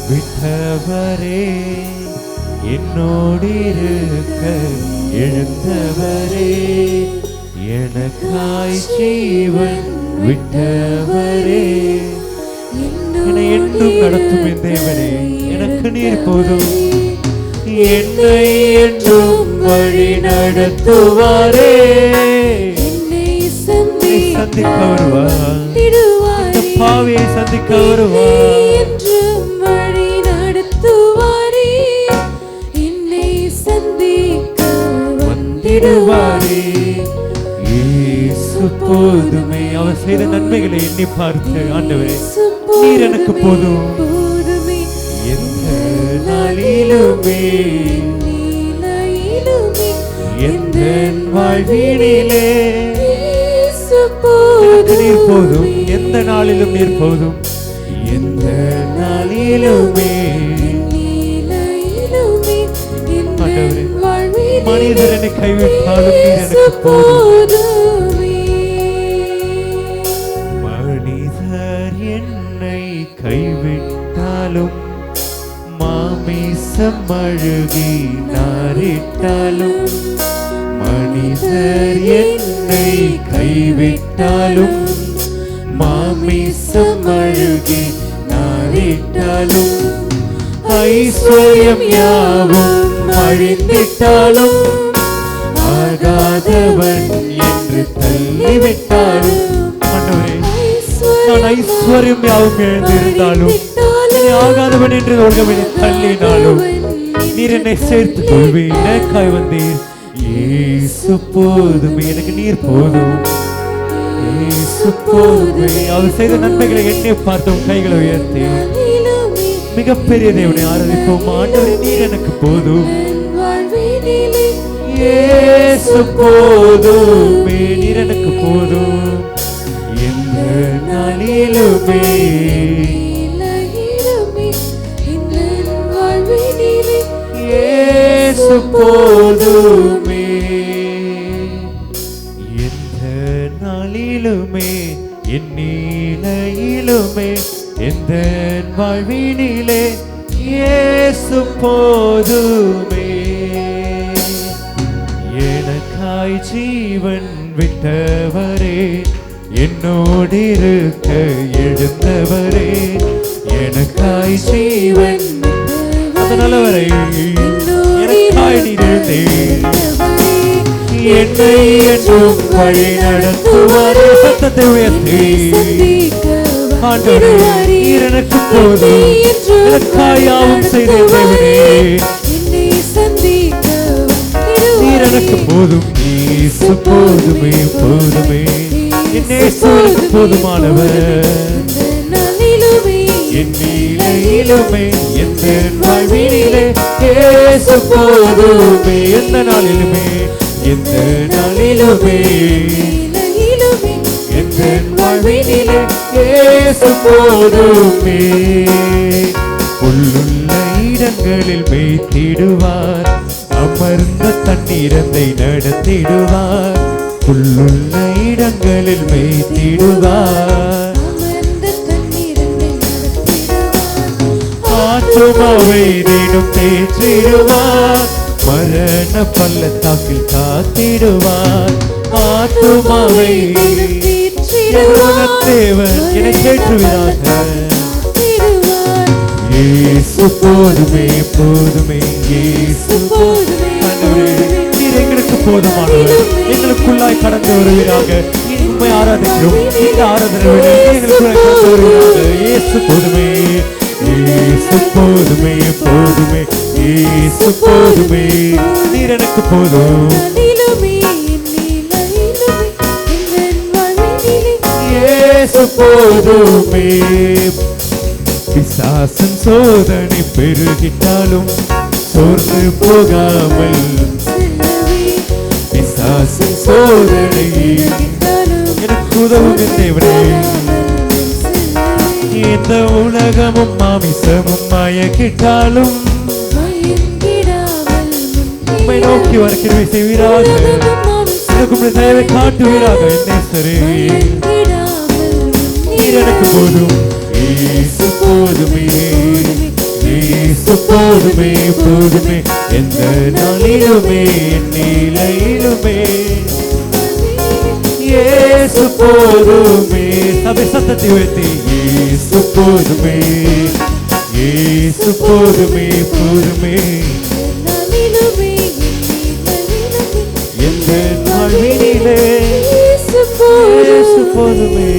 விட்டவரே, என்னோடு இருக்க எழுந்தவரே, எனக்காய் ஜீவன் விட்டவரே, என்னை என்றும் நடத்தும் என் தேவனே, எனக்கு நீர் போதும். என்னை என்றும் வழி நடத்துவாரே, சந்திக்க வருவார், இந்த பாவியை சந்திக்க வருவார். என்றும் வழி நடத்துவாரே, என்னை சந்திக்க வந்திடுவாரே. இயேசு போதுமே. அவர் செய்த நன்மைகளை எண்ணி பார்த்து, ஆண்டவரே நீர் எனக்கு போதும். எந்த நாளிலுமே எந்த வாழ்வினிலே நீர் போதும். எந்த நாளிலும் நீர் போதும். எந்த நாளிலுமே மனிதர் என்னை கைவிட்டாலும் நீர் எனக்கு போதும். மனிதர் என்னை கைவிட்டாலும், மாமிசம் அழுகி நாரிட்டாலும், மனிதர் என்னை கைவிட்டாலும், மாமிசம் அழுகி நாரிட்டாலும், ஐஸ்வர்யம் யாவும் அழிந்திட்டாலும், ஆகாதவன் என்று தள்ளிவிட்டாலும், நான் ஐஸ்வர்யம் யாவும் எழுந்திருந்தாலும், ஆகாதவன் என்று உலகமென தள்ளினாலும், நீர் என்னை சேர்த்துக் கொள்வீர். எனக்காய் வந்தீர். இயேசு போதுமே, எனக்கு நீர் போதும். இயேசு போதுமே. அவர் செய்த நன்மைகளை எண்ணி பார்த்தோம். கைகளை உயர்த்தி மிகப்பெரிய தேவனை ஆராதிப்போம். ஆண்டவரே நீர் எனக்கு போதும். இயேசு போதுமே, நீர் எனக்கு போதும். எந்த நாளிலுமே இயேசு போதுமே, எந்த நாளிலுமே என் நிலையிலுமே எந்த வாழ்வினிலே இயேசு போதுமே. எனக்காய் ஜீவன் விட்டவரே, என்னோடு இருக்க எழுந்தவரே, எனக்காய் ஜீவன் நல்லவரை எனக்காய் நீர் என்னை என்றும் வழி நடத்துவாரே. சத்தத்தை உயர்த்தி ஆண்டவரே நீர் எனக்கு போதும். எனக்காய் யாவும் செய்த தேவனே, நீர் எனக்கு போதும். இயேசு போதுமே, போதுமே. என் இயேசு எனக்கு போதுமானவர். என் நிலையிலுமே எந்த வாழ்வினிலே இயேசு போதுமே. எந்த நாளிலுமே எந்த நாளிலுமே எந்த வாழ்வினிலே இயேசு போதுமே. புல்லுள்ள இடங்களில் மேய்த்திடுவார், அமர்ந்த தண்ணீரத்தை நடத்திடுவார். புல்லுள்ள இடங்களில் மேய்த்திடுவார், ஆத்துமாவை தினம் தேற்றிடுவார். மரண பள்ளத்தாக்கில் காத்திடுவார். ஆத்துமாவை தேவன் என்னை தேற்றுவீராக. இயேசு போதுமே, போதுமே. இயேசு போதுமே. நீர் எங்களுக்கு போதுமானவர். எங்களுக்குள்ளாய் கடந்து வருவீராக. உண்மை ஆராதிக்கிறோம். இந்த ஆராதனை எங்களுக்குள்ளாய் கடந்து வருவீராக. இயேசு போதுமே, இயேசு போதுமே, போதுமே. இயேசு போதுமே, நீர் எனக்கு போதும். இயேசு போதுமே. பிசாசின் சோதனை பெருகிட்டாலும் சோர்ந்து போகாமல், பிசாசின் சோதனை எனக்கு உதவும் தேவனே. இந்த உலகமும் மாமிசமும் மயக்கிட்டாலும் உம்மை நோக்கி வர கிருபை செய்வீராக. எனக்கு தயவை காட்டுவீராக. என்னை சரி நீர் எனக்கு போதும். இயேசு போதுமே, போதுமே போதுமே எந்த நாளிலுமே என் நிலையிலுமே இயேசு போதுமே. சபை சத்தத்தை உயர்த்தி இயேசு போதுமே இயேசு போதுமே போதுமே எந்த நாளிலே இயேசு போதுமே.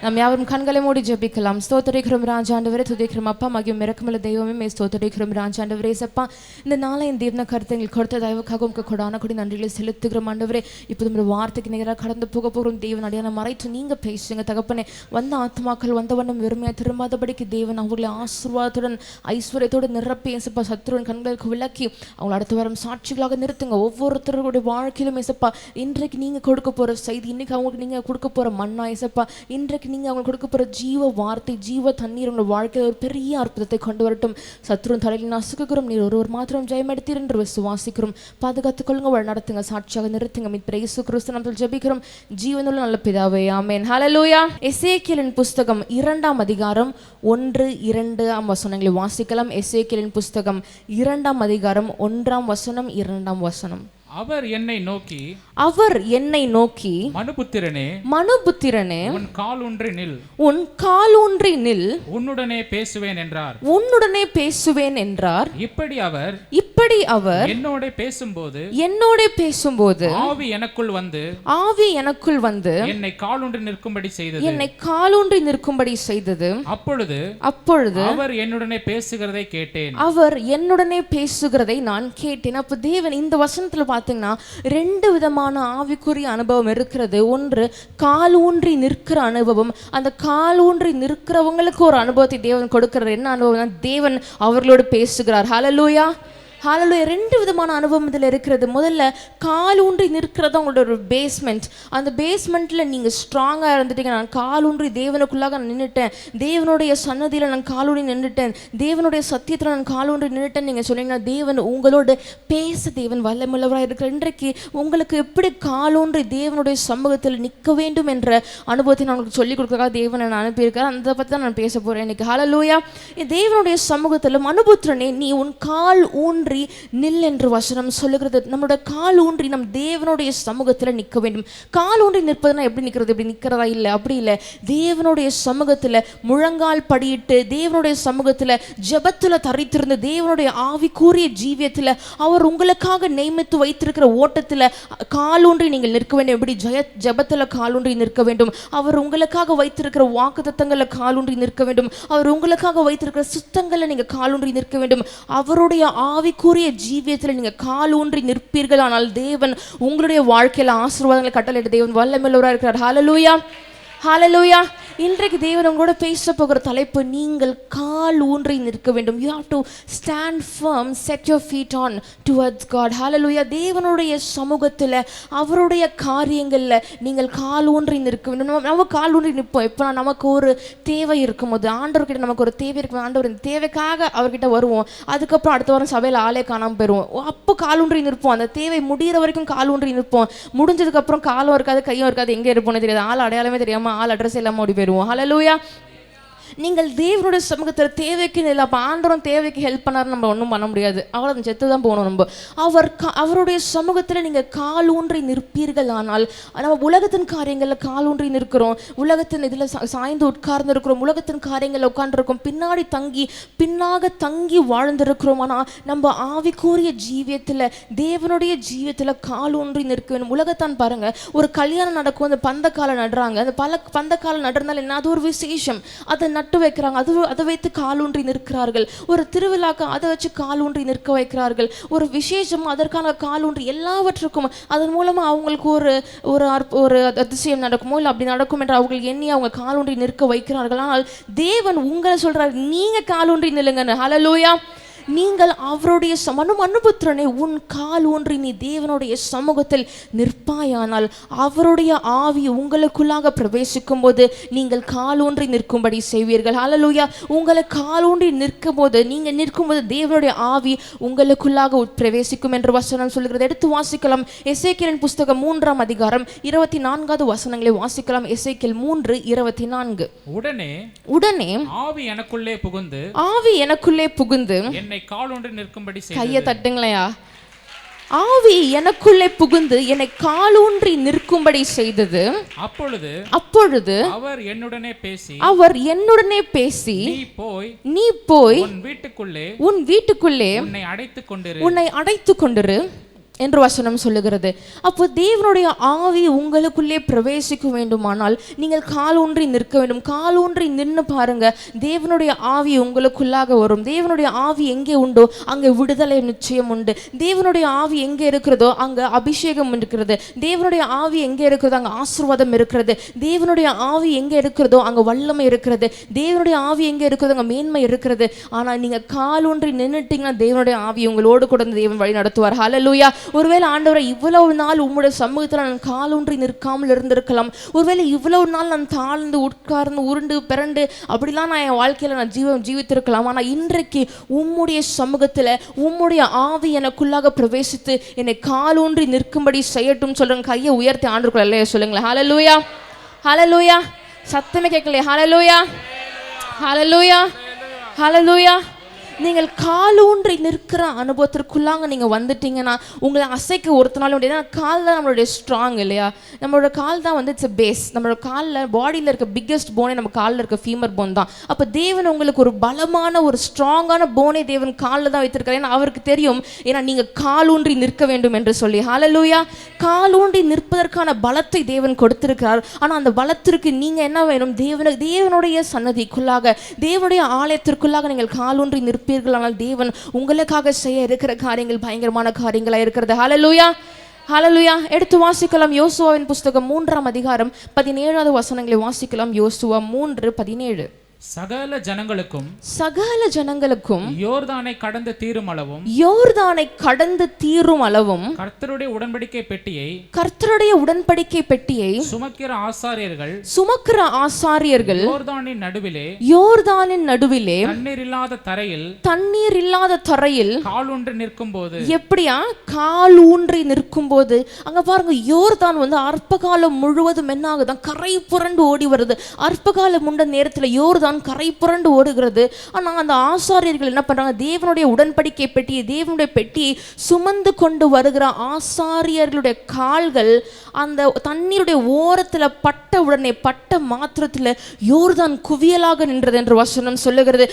நாம் யாவரும் கண்களை மூடி ஜெபிக்கலாம். ஸ்தோத்திரிக்கிறோம் ராஜாண்டவரே, துதிக்கிறோம் அப்பா, மகியும் இரக்கமுள்ள தெய்வமே, ஸ்தோத்திரிக்கிறோம் ராஜாண்டவரே. சப்பா இந்த நாளை என் தேவன கருத்தை எங்களுக்கு கொடுத்த தயவுக்காக உங்க கொடான கொடி நன்றிகளை செலுத்துகிறோம் ஆண்டவரே. இப்போ நம்ம வார்த்தைக்கு நிகராக கடந்து போக போகிறோம். தேவன் அடியான மறைத்து நீங்க பேசுங்க தகப்பனே. வந்த ஆத்மாக்கள் வந்த வண்ணம் வெறுமையாக திரும்பாதபடிக்கு தேவன் அவர்களை ஆசீர்வாதத்துடன் ஐஸ்வர்யத்தோடு நிரப்பி ஏசப்பா சத்துருவின் கண்களுக்கு விளக்கி அவங்களை அடுத்த வாரம் சாட்சிகளாக நிறுத்துங்க. ஒவ்வொருத்தருடைய வாழ்க்கையிலும் ஏசப்பா இன்றைக்கு நீங்க கொடுக்க போற செய்தி, இன்னைக்கு அவங்களுக்கு நீங்க கொடுக்க போற மன்னா ஏசப்பா, இன்றைக்கு நீங்க அவங்க கொடுக்க போற ஜீவ வார்த்தை, ஜீவ தண்ணீர் உங்க வாழ்க்கையில் ஒரு பெரிய அற்புதத்தை கொண்டு வரட்டும். சத்ருவின் தலையில் நசுக்குகிறோம். நீர் ஒருவர் மாத்திரம் ஜெயமெடுத்தீர் என்று விசுவாசிக்கிறோம். பாதுகாத்துக் கொள்ளுங்க, வழி நடத்துங்க, சாட்சியாக நிறுத்துங்க. மீட்பர் இயேசு கிறிஸ்து நாமத்தில் ஜெபிக்கிறோம் ஜீவனுள்ள நல்ல பிதாவே, ஆமென். ஹல்லேலூயா. எசேக்கியேலின் புஸ்தகம் 2ஆம் அதிகாரம் 1-2 வசனங்களை வாசிக்கலாம். எசேக்கியேலின் புஸ்தகம் 2ஆம் அதிகாரம் 1ஆம் வசனம் 2ஆம் வசனம். அவர் என்னை நோக்கி மனுபுத்திரனே உன் கால் ஊன்றி நில் உன்னுடனே பேசுவேன் என்றார். இப்படி அவர் என்னோட பேசும்போது ஆவி எனக்குள் வந்து என்னை காலூன்றி நிற்கும்படி செய்தது. அப்பொழுது அவர் என்னுடனே பேசுகிறதை நான் கேட்டேன். அப்ப தேவன் இந்த வசனத்துல பார்த்தீங்கன்னா 2 விதமான ஆவிக்குரிய அனுபவம் இருக்கிறது. ஒன்று கால் ஊன்றி நிற்கிற அனுபவம். அந்த கால் ஊன்றி நிற்கிறவங்களுக்கு ஒரு அனுபவத்தை தேவன் கொடுக்கிறார். என்ன அனுபவம்? தேவன் அவர்களோடு பேசுகிறார். ஹல்லேலூயா ஹல்லேலூயா. 2 விதமான அனுபவம் இதில் இருக்கிறது. முதல்ல கால் ஊன்றி நிற்கிறது அவங்களோட ஒரு பேஸ்மெண்ட். அந்த பேஸ்மெண்ட்டில் நீங்கள் ஸ்ட்ராங்காக இருந்துட்டீங்க. நான் கால் ஊன்றி தேவனுக்குள்ளாக நான் நின்றுட்டேன், தேவனுடைய சன்னதியில் நான் காலூன்றி நின்றுட்டேன், தேவனுடைய சத்தியத்தில் நான் காலூன்றி நின்றுட்டேன் நீங்கள் சொன்னீங்கன்னா தேவன் உங்களோட பேச தேவன் வல்லமுள்ளவராக இருக்கிற. இன்றைக்கு உங்களுக்கு எப்படி காலூன்றி தேவனுடைய சமூகத்தில் நிற்க வேண்டும் என்ற அனுபவத்தை நான் உங்களுக்கு சொல்லிக் கொடுக்கறதுக்காக தேவனை நான் அனுப்பியிருக்கேன். அந்த பற்றி தான் நான் பேச போகிறேன் இன்னைக்கு. ஹல்லேலூயா. தேவனுடைய சமூகத்தில் மனுபுத்திரனே நீ உன் கால் ஊன்றி நில் என்று வசனம் சொல்லுகிறது. நம்மளோட கால் ஊன்றி நம் தேவனுடைய சமூகத்தில் நிற்க வேண்டும். கால் ஊன்றி நிற்பதுனா எப்படி நிற்கிறது? எப்படி நிற்கிறதா? இல்லை, அப்படி இல்லை. தேவனுடைய சமூகத்தில் முழங்கால் படியிட்டு தேவனுடைய சமூகத்தில் ஜெபத்தில் தரித்திருந்து தேவனுடைய ஆவிக்குரிய ஜீவியத்தில் அவர் உங்களுக்காக நியமித்து வைத்திருக்கிற ஓட்டத்தில் கால் ஊன்றி நீங்கள் நிற்க வேண்டும். எப்படி ஜெபத்தில் கால் ஊன்றி நிற்க வேண்டும். அவர் உங்களுக்காக வைத்திருக்கிற வாக்குத்தத்தங்களில் கால் ஊன்றி நிற்க வேண்டும். அவர் உங்களுக்காக வைத்திருக்கிற சுத்தங்களில் நீங்கள் கால் ஊன்றி நிற்க வேண்டும். அவருடைய ஆவி கூறிய ஜீவியத்தில் நீங்க கால் ஊன்றி நிற்பீர்கள். ஆனால் தேவன் உங்களுடைய வாழ்க்கையில ஆசீர்வாதங்களை கட்டளையிட தேவன் வல்லமையுள்ளவராக இருக்கிறார். ஹல்லேலூயா ஹல்லேலூயா. இன்றைக்கு தேவன் உங்களோட பேச போகிற தலைப்பு நீங்கள் கால் ஊன்றி நிற்க வேண்டும். You have to stand firm, set your feet on towards God. Hallelujah. தேவனுடைய சமூகத்தில் அவருடைய காரியங்களில் நீங்கள் கால் ஊன்றி நிற்க வேண்டும். நம்ம கால் ஊன்றி நிற்போம் எப்போ? நமக்கு ஒரு தேவை இருக்கும்போது, ஆண்டவர்கிட்ட நமக்கு ஒரு தேவை இருக்கும், ஆண்டவர் இந்த தேவைக்காக அவர்கிட்ட வருவோம். அதுக்கப்புறம் அடுத்த வாரம் சபையில் ஆளே காணாமல் போயிடுவோம். அப்போ கால் ஊன்றி நிற்போம். அந்த தேவை முடிகிற வரைக்கும் கால் ஊன்றி நிற்போம். முடிஞ்சதுக்கப்புறம் காலும் இருக்காது, கையும் இருக்காது, எங்கே இருப்போம்னு தெரியாது, ஆள் அடையாளமே தெரியாமல் ஆள் அட்ரஸ் எல்லாம் ஓடி போயிடுவோம். ஹல்லேலூயா. நீங்கள் தேவனுடைய சமூகத்தில் தேவைக்கு இல்லை. அப்போ ஆண்டவரும் தேவைக்கு ஹெல்ப் பண்ணாருன்னு நம்ம ஒன்றும் பண்ண முடியாது. அவ்வளோ செத்து தான் போகணும். நம்ம அவருடைய சமூகத்தில் நீங்கள் கால் ஊன்றி நிற்பீர்கள். ஆனால் நம்ம உலகத்தின் காரியங்களில் கால் ஊன்றி நிற்கிறோம், உலகத்தின் இதில் சாய்ந்து உட்கார்ந்து இருக்கிறோம், உலகத்தின் காரியங்களில் உட்கார்ந்துருக்கோம், பின்னாக தங்கி வாழ்ந்திருக்கிறோம். ஆனால் நம்ம ஆவிக்குரிய ஜீவியத்தில் தேவனுடைய ஜீவியத்தில் கால் ஊன்றி நிற்க வேண்டும். உலகத்தான் பாருங்க, ஒரு கல்யாணம் நடக்கும், அந்த பந்தக்காலை நடுறாங்க. அந்த பந்தக்காலை நடுறதுனால என்ன? அது ஒரு விசேஷம். அதை நட்டு வைக்கிறாங்க, அதை வைத்து காலூன்றி நிற்கிறார்கள். ஒரு திருவிழாக்கு அதை வச்சு காலூன்றி நிற்க வைக்கிறார்கள். ஒரு விசேஷம், அதற்கான காலூன்றி எல்லாவற்றுக்கும் அதன் மூலமா அவங்களுக்கு ஒரு அதிசயம் நடக்குமோ இல்லை அப்படி நடக்கும் என்று அவர்கள் எண்ணி அவங்க காலூன்றி நிற்க வைக்கிறார்கள். ஆனால் தேவன் உங்களை சொல்றாரு, நீங்க காலூன்றி நில்லுங்கன்னு. ஹல்லேலூயா. நீங்கள் அவருடைய மனுபுத்திரனே, உன் கால் ஊன்றி நீ தேவனுடைய சமூகத்தில் நிற்பாயானால் அவருடைய ஆவி உங்களுக்குள்ளாக பிரவேசிக்கும் போது நீங்கள் கால் ஊன்றி நிற்கும்படி செய்வீர்கள். ஹல்லேலூயா. உங்களை கால் ஊன்றி நிற்கும் போது, நீங்க நிற்கும் போது தேவனுடைய ஆவி உங்களுக்குள்ளாக பிரவேசிக்கும் என்று வசனம் சொல்கிறது. எடுத்து வாசிக்கலாம். எசேக்கியேலின் புஸ்தகம் 3ஆம் அதிகாரம் 24வது வசனங்களை வாசிக்கலாம். எசேக்கியேல் 3:24. உடனே ஆவி எனக்குள்ளே புகுந்து என்னை காலூன்றி நிற்கும்படி செய்தது. கையை தட்டுங்களையா. ஆவி எனக்குள்ளே புகுந்து என்னை காலூன்றி நிற்கும்படி செய்தது. அப்பொழுது அவர் என்னுடனே பேசி நீ போய் உன் வீட்டுக்குள்ளே உன்னை அடைத்துக் கொண்டிரு என்று வசனம் சொல்லுகிறது. அப்போ தேவனுடைய ஆவி உங்களுக்குள்ளே பிரவேசிக்க வேண்டுமானால் நீங்கள் காலூன்றி நிற்க வேண்டும். காலூன்றி நின்று பாருங்க, தேவனுடைய ஆவி உங்களுக்குள்ளாக வரும். தேவனுடைய ஆவி எங்கே உண்டோ அங்கே விடுதலை நிச்சயம் உண்டு. தேவனுடைய ஆவி எங்கே இருக்கிறதோ அங்கே அபிஷேகம் இருக்கிறது. தேவனுடைய ஆவி எங்கே இருக்கிறதோ அங்கே ஆசீர்வாதம் இருக்கிறது. தேவனுடைய ஆவி எங்கே இருக்கிறதோ அங்கே வல்லமை இருக்கிறது. தேவனுடைய ஆவி எங்கே இருக்கிறதோ அங்கே மேன்மை இருக்கிறது. ஆனால் நீங்க காலூன்றி நின்றுட்டீங்கன்னா தேவனுடைய ஆவி உங்களோடு கூட தேவன் வழி நடத்துவார். ஹல்லேலூயா. ஒருவேளை ஆண்டவரை இவ்வளவு நாள் உம்முடைய சமூகத்தில் நான் காலூன்றி நிற்காமல் இருந்திருக்கலாம். ஒருவேளை இவ்வளவு நாள் நான் தாழ்ந்து உட்கார்ந்து உருண்டு பிறண்டு அப்படிலாம் நான் என் வாழ்க்கையில நான் ஜீவித்திருக்கலாம். ஆனால் இன்றைக்கு உம்முடைய சமூகத்தில் உம்முடைய ஆவி எனக்குள்ளாக பிரவேசித்து என்னை காலூன்றி நிற்கும்படி செய்யட்டும் சொல்றேன். கையை உயர்த்தி ஆண்டுக்குள்ள இல்லையா சொல்லுங்களேன். ஹல்லேலூயா. ஹல்லேலூயா. சத்தமே கேட்கலையா? ஹல்லேலூயா. ஹல்லேலூயா. ஹல்லேலூயா. நீங்கள் காலூன்றி நிற்கிற அனுபவத்திற்குள்ளாங்க நீங்கள் வந்துட்டீங்கன்னா உங்களை அசைக்க ஒருத்தனாலும் முடியாது. ஏன்னா கால் தான் நம்மளுடைய ஸ்ட்ராங் இல்லையா? நம்மளோட கால் தான் வந்து இட்ஸ் எ பேஸ். நம்மளோட காலில் பாடியில் இருக்க பிக்கெஸ்ட் போனே நம்ம காலில் இருக்க ஃபீமர் போன் தான். அப்போ தேவன் உங்களுக்கு ஒரு பலமான ஒரு ஸ்ட்ராங்கான போனே தேவன் காலில் தான் வைத்திருக்காரு. ஏன்னா அவருக்கு தெரியும், ஏன்னா நீங்கள் காலூன்றி நிற்க வேண்டும் என்று சொல்லி. ஹல்லேலூயா. காலூன்றி நிற்பதற்கான பலத்தை தேவன் கொடுத்திருக்கிறார். ஆனால் அந்த பலத்திற்கு நீங்கள் என்ன வேணும்? தேவனுடைய சன்னதிக்குள்ளாக, தேவனுடைய ஆலயத்திற்குள்ளாக நீங்கள் காலூன்றி நிற்பீர்கள். ஆனால் தேவன் உங்களுக்காக செய்ய இருக்கிற காரியங்கள் பயங்கரமான காரியங்களா இருக்கிறது. ஹல்லேலூயா. ஹல்லேலூயா. எடுத்து வாசிக்கலாம். யோசுவாவின் புஸ்தகம் 3ஆம் அதிகாரம் 17வது வசனங்களை வாசிக்கலாம். யோசுவா 3:17. சகல ஜனங்களுக்கும் யோர்தானை கடந்து தீரும் அளவும் கர்த்தருடைய உடன்படிக்கை பெட்டியை சுமக்கிற ஆசாரியர்கள் யோர்தானின் நடுவிலே தண்ணீர் இல்லாத தரையில் காலூன்றி நிற்கும் போது, எப்படியா கால் ஊன்றி நிற்கும் போது, அங்க பாருங்க, யோர்தான் வந்து அற்பகாலம் முழுவதும் என்ன ஆகுதான்? கரை புரண்டு ஓடி வருது. அற்பகாலம் உண்ட நேரத்தில் யோர்தான் கரை புரண்டு ஓடுகிறது. ஆனால் அந்த ஆசாரியர்கள் என்ன பண்றாங்க? தேவனுடைய உடன்படிக்கை பெட்டியை, தேவனுடைய பெட்டியை சுமந்து கொண்டு வருகிற ஆசாரியர்களுடைய கால்கள் அந்த தண்ணீருடைய ஓரத்தில் பட்ட உடனே, பட்ட மாத்திரத்தில் யோர்தான் குவியலாக நின்றது என்று வசனம் சொல்லுகிறது.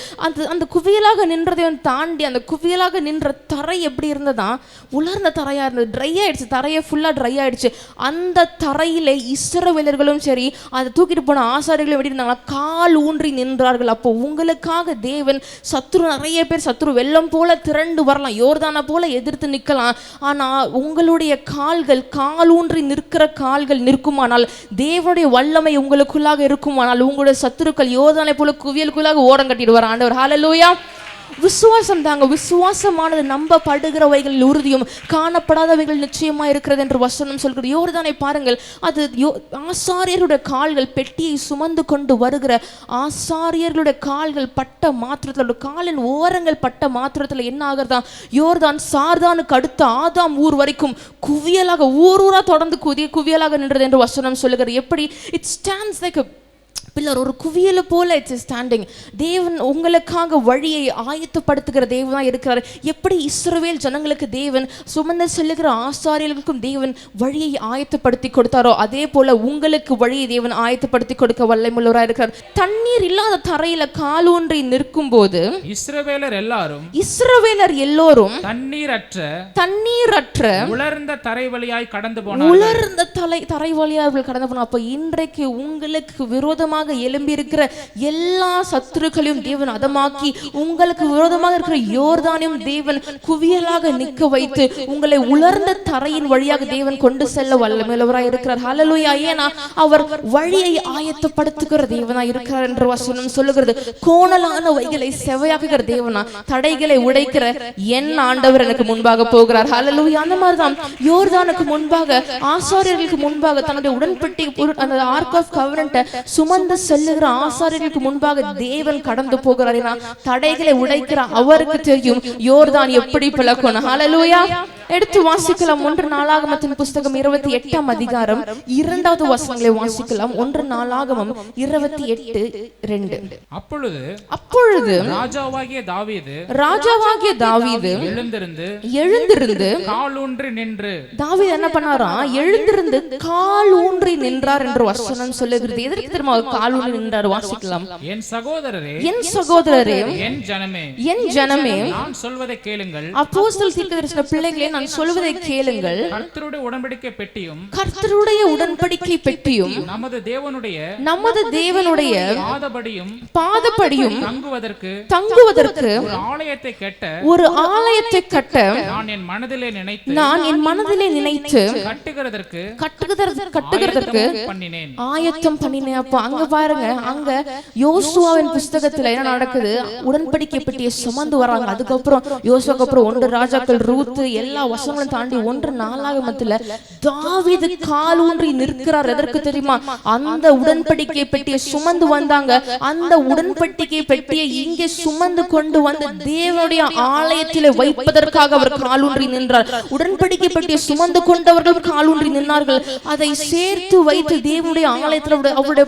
அந்த குவியலாக நின்றதையும் தாண்டி அந்த குவியலாக நின்ற தரை எப்படி இருந்ததா? உலர்ந்த தரையா இருந்தது. ட்ரை ஆயிடுச்சு. தரையை ஃபுல்லா ட்ரை ஆயிடுச்சு. அந்த தரையிலே இஸ்ரவேலர்களும் சரி, அதை தூக்கிட்டு போன ஆசாரியர்களும் எப்படி இருந்தாங்களா? கால் ஊன்றி நின்றார்கள். அப்போ உங்களுக்காக தேவன் நிறைய பேர் சத்துரு வெள்ளம் போல திரண்டு வரலாம், யோர்தானை போல எதிர்த்து நிற்கலாம். ஆனால் உங்களுடைய கால்கள், காலூன்றி நிற்கிற கால்கள் நிற்குமானால், தேவனுடைய வல்லமை உங்களுக்குள்ளாக இருக்குமானால், உங்களுடைய சத்துருக்கள் யோர்தானை போல குவியலுக்குள்ளாக ஓரம் கட்டிடுவார் ஆண்டவர். ஹல்லேலூயா. விசுவாசம் தாங்க. விசுவாசமானது நம்பப்படுகிறவைகளில் உறுதியும் காணப்படாதவைகள் நிச்சயமா இருக்கிறது என்று வசனம் சொல்கிறது. யோர்தானை பாருங்கள், அது ஆசாரியர்களுடைய கால்கள், பெட்டியை சுமந்து கொண்டு வருகிற ஆசாரியர்களுடைய கால்கள் பட்ட மாத்திரத்தில், காலின் ஓரங்கள் பட்ட மாத்திரத்தில் என்ன ஆகிறதா? யோர்தான் சார்தானுக்கு அடுத்த ஆதாம் ஊர் வரைக்கும் குவியலாக, ஊரூரா தொடர்ந்து குவியலாக நின்றது என்று வசனம் சொல்லுகிறது. எப்படி? இட் ஸ்டாண்ட்ஸ் லைக் பில்லர், ஒரு குவியல் போல இட்ஸ் ஸ்டாண்டிங். தேவன் உங்களுக்காக வழியை ஆயத்தப்படுத்துகிற தேவனாக இருக்கிறார். எப்படி இஸ்ரவேல் ஜனங்களுக்கு தேவன் சுமந்து செல்லுகிற ஆசாரியர்களுக்கும் தேவன் வழியை ஆயத்தப்படுத்தி கொடுத்தாரோ, அதே போல உங்களுக்கு வழியை தேவன் ஆயத்தப்படுத்தி கொடுக்க வல்லமையுள்ளவராக இருக்கிறார். தண்ணீர் இல்லாத தரையில காலூன்றி நிற்கும் போது இஸ்ரவேலர் எல்லோரும் தண்ணீரற்ற உலர்ந்த தரை வழியாய் கடந்து போனார்கள். உலர்ந்த தரை வழியாக கடந்து போனார். அப்ப இன்றைக்கு உங்களுக்கு விரோதமாக விரோதமாக எழும்பி இருக்கிற எல்லா சத்துருக்களையும் தேவன் அதமாக்கி உங்களுக்கு விரோதமாக இருக்கிற யோர்தானையும் தேவன் குவியலாக நிற்க வைத்து உங்களை உலர்ந்த தரையின் வழியாக தேவன் கொண்டு செல்ல வல்லமையுள்ளவராய் இருக்கிறார். ஹல்லேலூயா. ஏன்னா அவர் வழியை ஆயத்தப்படுத்துகிற தேவனாய் இருக்கிறார் என்ற வசனம் சொல்லுகிறது. கோணலான வைகளை செவையாக்குகிற தேவனா, தடைகளை உடைக்கிற என் ஆண்டவர் எனக்கு முன்பாக போகிறார். ஹல்லேலூயா. அந்த மாதிரிதான் யோர்தானுக்கு முன்பாக ஆசாரியர்களுக்கு முன்பாக தன்னுடைய உடன்பட்டி அந்த ஆர்க் ஆஃப் கவர்னன்ட்டை சுமந்து செல்லுகிற ஆசாரியர்களுக்கு முன்பாக தேவன் கடந்து போகிறார். ஏன்னா தடைகளை உடைக்கிற அவருக்கு தெரியும் யோர்தான் எப்படி பிளக்கணும். ஹல்லேலூயா. எடுத்து வாசிக்கலாம். 1 நாளாகமத்தின் புஸ்தகம் 28ஆம் அதிகாரம் 2வது வசனங்களை வாசிக்கலாம். 1 நாளாகமம் 28:2. அப்பொழுது ராஜாவாகிய தாவீது எழுந்திருந்து காலூன்றி நின்று. தாவீது என்ன பண்ணாரா? எழுந்திருந்து கால் ஊன்றி நின்றார் என்று வசனம் சொல்லுகிறது. எதற்கு தெரியுமா கால் ஊன்றி நின்றார்? வாசிக்கலாம். என் சகோதரரே, என் ஜனமே, நான் சொல்வதை கேளுங்கள். அப்போஸ்தலர் தீர்க்கதரிசி பிள்ளைகளே, நான் சொல்வதை கேளுங்கள். கர்த்தருடைய உடன்படிக்கை பெட்டியும் நமது தேவனுடைய பாதபடியும் தங்குவதற்கு ஒரு ஆலயத்தை கட்ட நான் என் மனதிலே நினைத்து கட்டுகிறதற்கு ஆயத்தம் பண்ணினேன். அப்ப அங்க பாருங்க, அங்க யோசுவாவின் புஸ்தகத்துல என்ன நடக்குது? உடன்படிக்கை பெட்டியை சுமந்து வராங்க. அதுக்கப்புறம் யோசுவாக்கு அப்புறம் 1 ராஜாக்கள், ரூத், எல்லா வசனங்களும் தாண்டி 1 நாளாகமத்துல தாவீது கால் ஊன்றி நிற்கிறார். எதற்கு தெரியுமா? அந்த உடன்படிக்கை பெட்டியை சுமந்து வந்தாங்க. அந்த உடன்படிக்கை பெட்டியை இங்கே சுமந்து கொண்டு வந்து தேவனுடைய ஆலயத்திலே வைப்பதற்காக அவர் கால் ஊன்றி நின்றார். உடன்படிக்கை பெட்டியை சுமந்து கொண்டவர்கள் கால் ஊன்றி நின்றார்கள். அதை சேர்த்து வைத்து தேவனுடைய ஆலயத்தில் அவருடைய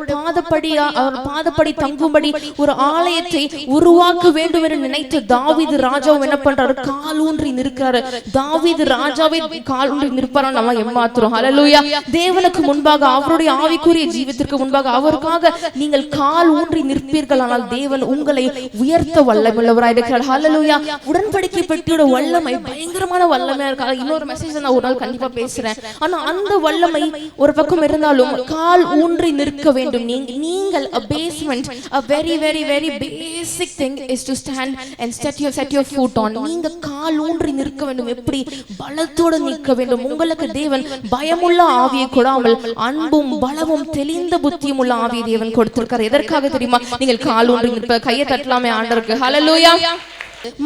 பாதப்படி தங்கும்படி ஒரு ஆலயத்தை உருவாக்க வேண்டும் என்று நினைத்து தாவீது ராஜாவும் என்ன பண்றாரு? கால் ஊன்றி நிற்கிறாரு. தாவீது ராஜாவே கால் ஊன்றி நிற்பாரா? நம்ம ஏமாத்துறோம். ஹல்லேலூயா. தேவனுக்கு முன்பாக, அவருடைய ஆவிக்குரிய ஜீவித்திற்கு முன்பாக அவருக்காக நீங்கள் கால் ஊன்றி நிற்பீர்கள், ஆனால் தேவன் உங்களை உயர்த்த வல்லமையுள்ளவராய் இருக்கிறார். ஹல்லேலூயா. உடன்படிக்கை பெட்டியோட வல்லமை பயங்கரமான வல்லமையா இருக்காங்க. இன்னொரு மெசேஜ் நான் ஒரு நாள் கண்டிப்பா பேசுறேன். ஆனா அந்த வல்லமை ஒரு பக்கம் இருந்தாலும் கால் ஊன்றி நிற்க வேண்டும். நீங்கள் a basement, a very very very basic thing is to stand and set your foot on. நீங்க கால் ஊன்றி நிற்க வேண்டும். எப்படி? பலத்தோடு நிற்க வேண்டும். உங்களுக்கு தேவன் பயமுள்ள ஆவியை கொடாமல் அன்பும் பலமும் தெளிந்த புத்தியும் உள்ள ஆவியை தேவன் கொடுத்திருக்கார். எதற்காக தெரியுமா? நீங்கள் கால் ஊன்றி நிற்ப. கையை தட்டலாமே ஆண்டவருக்கு. ஹல்லேலூயா.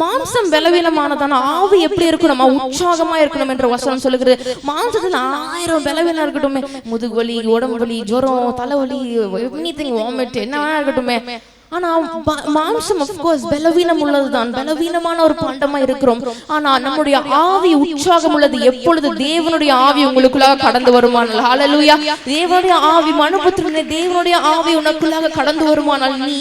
மாம்சம் பலவீனமானதான ஆவி எப்படி இருக்கணும்? உற்சாகமா இருக்கணும் என்ற வசனம் சொல்லுகிறது. மாம்சத்துல 1000 பலவீனம் இருக்கட்டுமே, முதுகு வலி, உடம்பு வலி, ஜுரம், தலைவலி, எனிதிங், வாமிட், என்ன இருக்கட்டுமே. ஆனா மாம்சம் of course பலவீனம் உள்ளதுதான், பலவீனமான ஒரு பாண்டமா இருக்கிறோம். ஆனா நம்முடைய ஆவி உற்சாகம் உள்ளது. எப்பொழுது தேவனுடைய ஆவி உங்களுக்குள்ளாக கடந்து வருமானால், ஹல்லேலூயா, தேவனுடைய ஆவி மனுபுத்திரனே, தேவனுடைய ஆவி உனக்குள்ளாக கடந்து வருமானால் நீ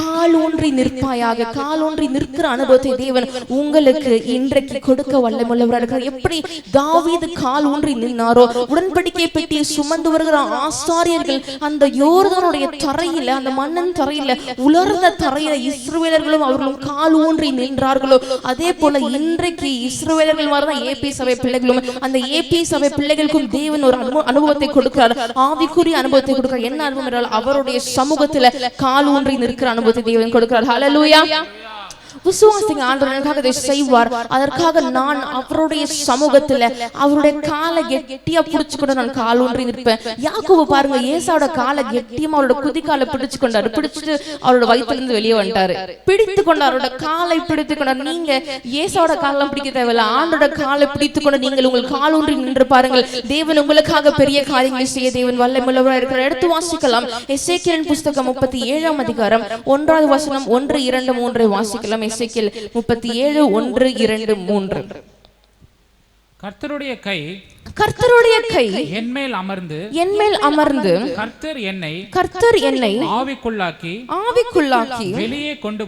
கால் ஊன்றி நிற்பாயாக. கால் ஊன்றி நிற்கிற அனுபவத்தை தேவன் உங்களுக்கு இன்றைக்கு கொடுக்க வல்லமையுள்ளவராக இருக்கிறார். எப்படி தாவீது கால் ஊன்றி நின்னாரோ, உடன்படிக்கை பெட்டியை சுமந்து வருகிற ஆசாரியர்கள் அந்த யோர்தானுடைய தரையில, அந்த மண்ணன் தரையில, உலர்ந்த தரையில இஸ்ரவேலர்களும் அவர்களும் கால் ஊன்றி நின்றார்களோ, அதே போல இன்றைக்கு இஸ்ரவேலர்கள் மாதிரிதான் ஏபி சபை பிள்ளைகளும், அந்த ஏபி சபை பிள்ளைகளுக்கும் தேவன் ஒரு அனுபவத்தை கொடுக்கிறார், ஆவிக்குரிய அனுபவத்தை கொடுக்கிறார். என்ன அனுபவம் என்றால் அவருடைய சமூகத்துல கால் ஊன்றி நிற்கிற அனுபவத்தை தேவன் கொடுக்கிறார். ஹல்லேலூயா. விசுவாசிங்க, ஆண்டவர் எனக்காக இதை செய்வார். அதற்காக நான் அவருடைய சமூகத்துல அவருடைய காலை கெட்டியா பிடிச்சுக்கொண்டு நான் கால் ஊன்றி நிற்பேன். யாக்கோபு பாருங்க, ஏசாவோட காலை கெட்டியமா அவரோட குதிக்காலை பிடிச்சு கொண்டாரு. பிடிச்சிட்டு அவரோட வயிற்றிலிருந்து வெளியே வந்துட்டாரு. பிடித்து கொண்டார், அவரோட காலை பிடித்து கொண்டார். நீங்க ஏசாவோட காலம் பிடிக்க தேவையில்ல, ஆண்டோட காலை பிடித்து கொண்டு நீங்கள் உங்கள் கால் ஊன்றி நின்று பாருங்கள். தேவன் உங்களுக்காக பெரிய காரியங்களை செய்ய தேவன் வல்லமையுள்ளவராக இருக்கிறார். எடுத்து வாசிக்கலாம். எசேக்கியேலின் புஸ்தகம் 37ஆம் அதிகாரம் 1வது வசனம் 1, 2, 3 வாசிக்கலாம். எசேக்கியேல் 37, 1, 2, 3. கர்த்தருடைய கை என்மேல் அமர்ந்து கர்த்தர் என்னை ஆவிக்குள்ளாக்கி வெளியே கொண்டு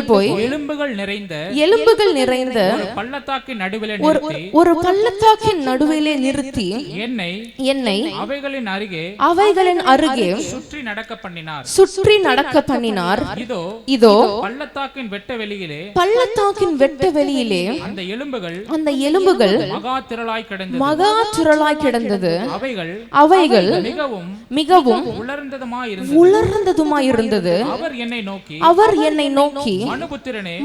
போய் எலும்புகள் நிறைந்த ஒரு பள்ளத்தாக்கின் நடுவிலே நிறுத்தி என்னை அவைகளின் அருகே சுற்றி நடக்க பண்ணினார். இதோ பள்ளத்தாக்கின் வெட்ட வெளியிலே அந்த எலும்புகள் மகா திரளாய் திரளாய் கிடந்தது. அவைகள் மிகவும் உலர்ந்ததுமாய் இருந்தது. அவர் என்னை நோக்கி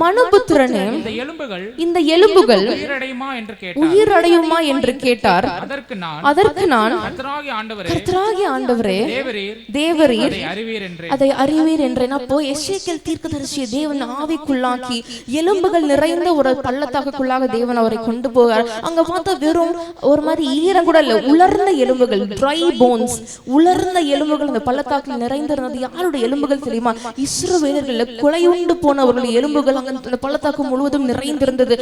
மனுபுத்திரனே, இந்த எலும்புகள் உயிரடையுமா என்று கேட்டார். அதற்கு நான் கர்த்தராகிய ஆண்டவரே, தேவரீர் அதை அறிவீர் என்றேன். அப்போ எசேக்கியேல் தீர்க்கதரிசியை தேவன் ஆவிக்குள்ளாக்கி எலும்புகள் நிறைந்த ஒரு பள்ளத்தாக்குள்ளாக தேவன் அவரை கொண்டு போகிறார். அங்க பார்த்தா வெறும் ஒரு மாதிரி ஈரம் கூட இல்ல, உலர்ந்த எலும்புகள், ட்ரை போன்ஸ், உலர்ந்த எலும்புகள் அந்த பள்ளத்தாக்கில் நிறைந்திருந்தது. யாருடைய எலும்புகள் தெரியுமா? இஸ்ரவேலர்கள் கொலையுண்டு போனவர்களுடைய எலும்புகள் அந்த பள்ளத்தாக்கு முழுவதும் நிறைந்திருந்தது.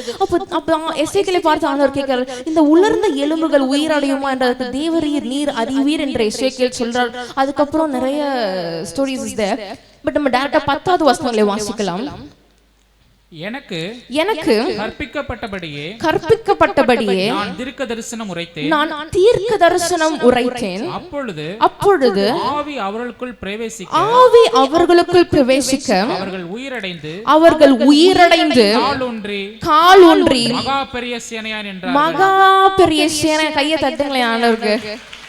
அப்ப எசேக்கியேலை பார்த்து ஆண்டவர் கேட்கிறார், இந்த உலர்ந்த எலும்புகள் உயிரடையுமா என்றதற்கு தேவரீர் நீர் அறிவீர் என்று எசேக்கியேல் சொல்றார். அதுக்கப்புறம் நிறைய ஸ்டோரிஸ் இஸ் தேர். பட் நம்ம டைரக்டா 10வது வசனங்களை வாசிக்கலாம். எனக்கு கற்பிக்கப்பட்டபடியே நான் தீர்க்க தரிசனம் உரைத்தேன். அப்பொழுது ஆவி அவர்களுக்குள் பிரவேசிக்க அவர்கள் உயிரடைந்து கால் ஊன்றி மகா பெரிய சேனை. கையை தட்டுங்களேன் ஆண்டவருக்கு.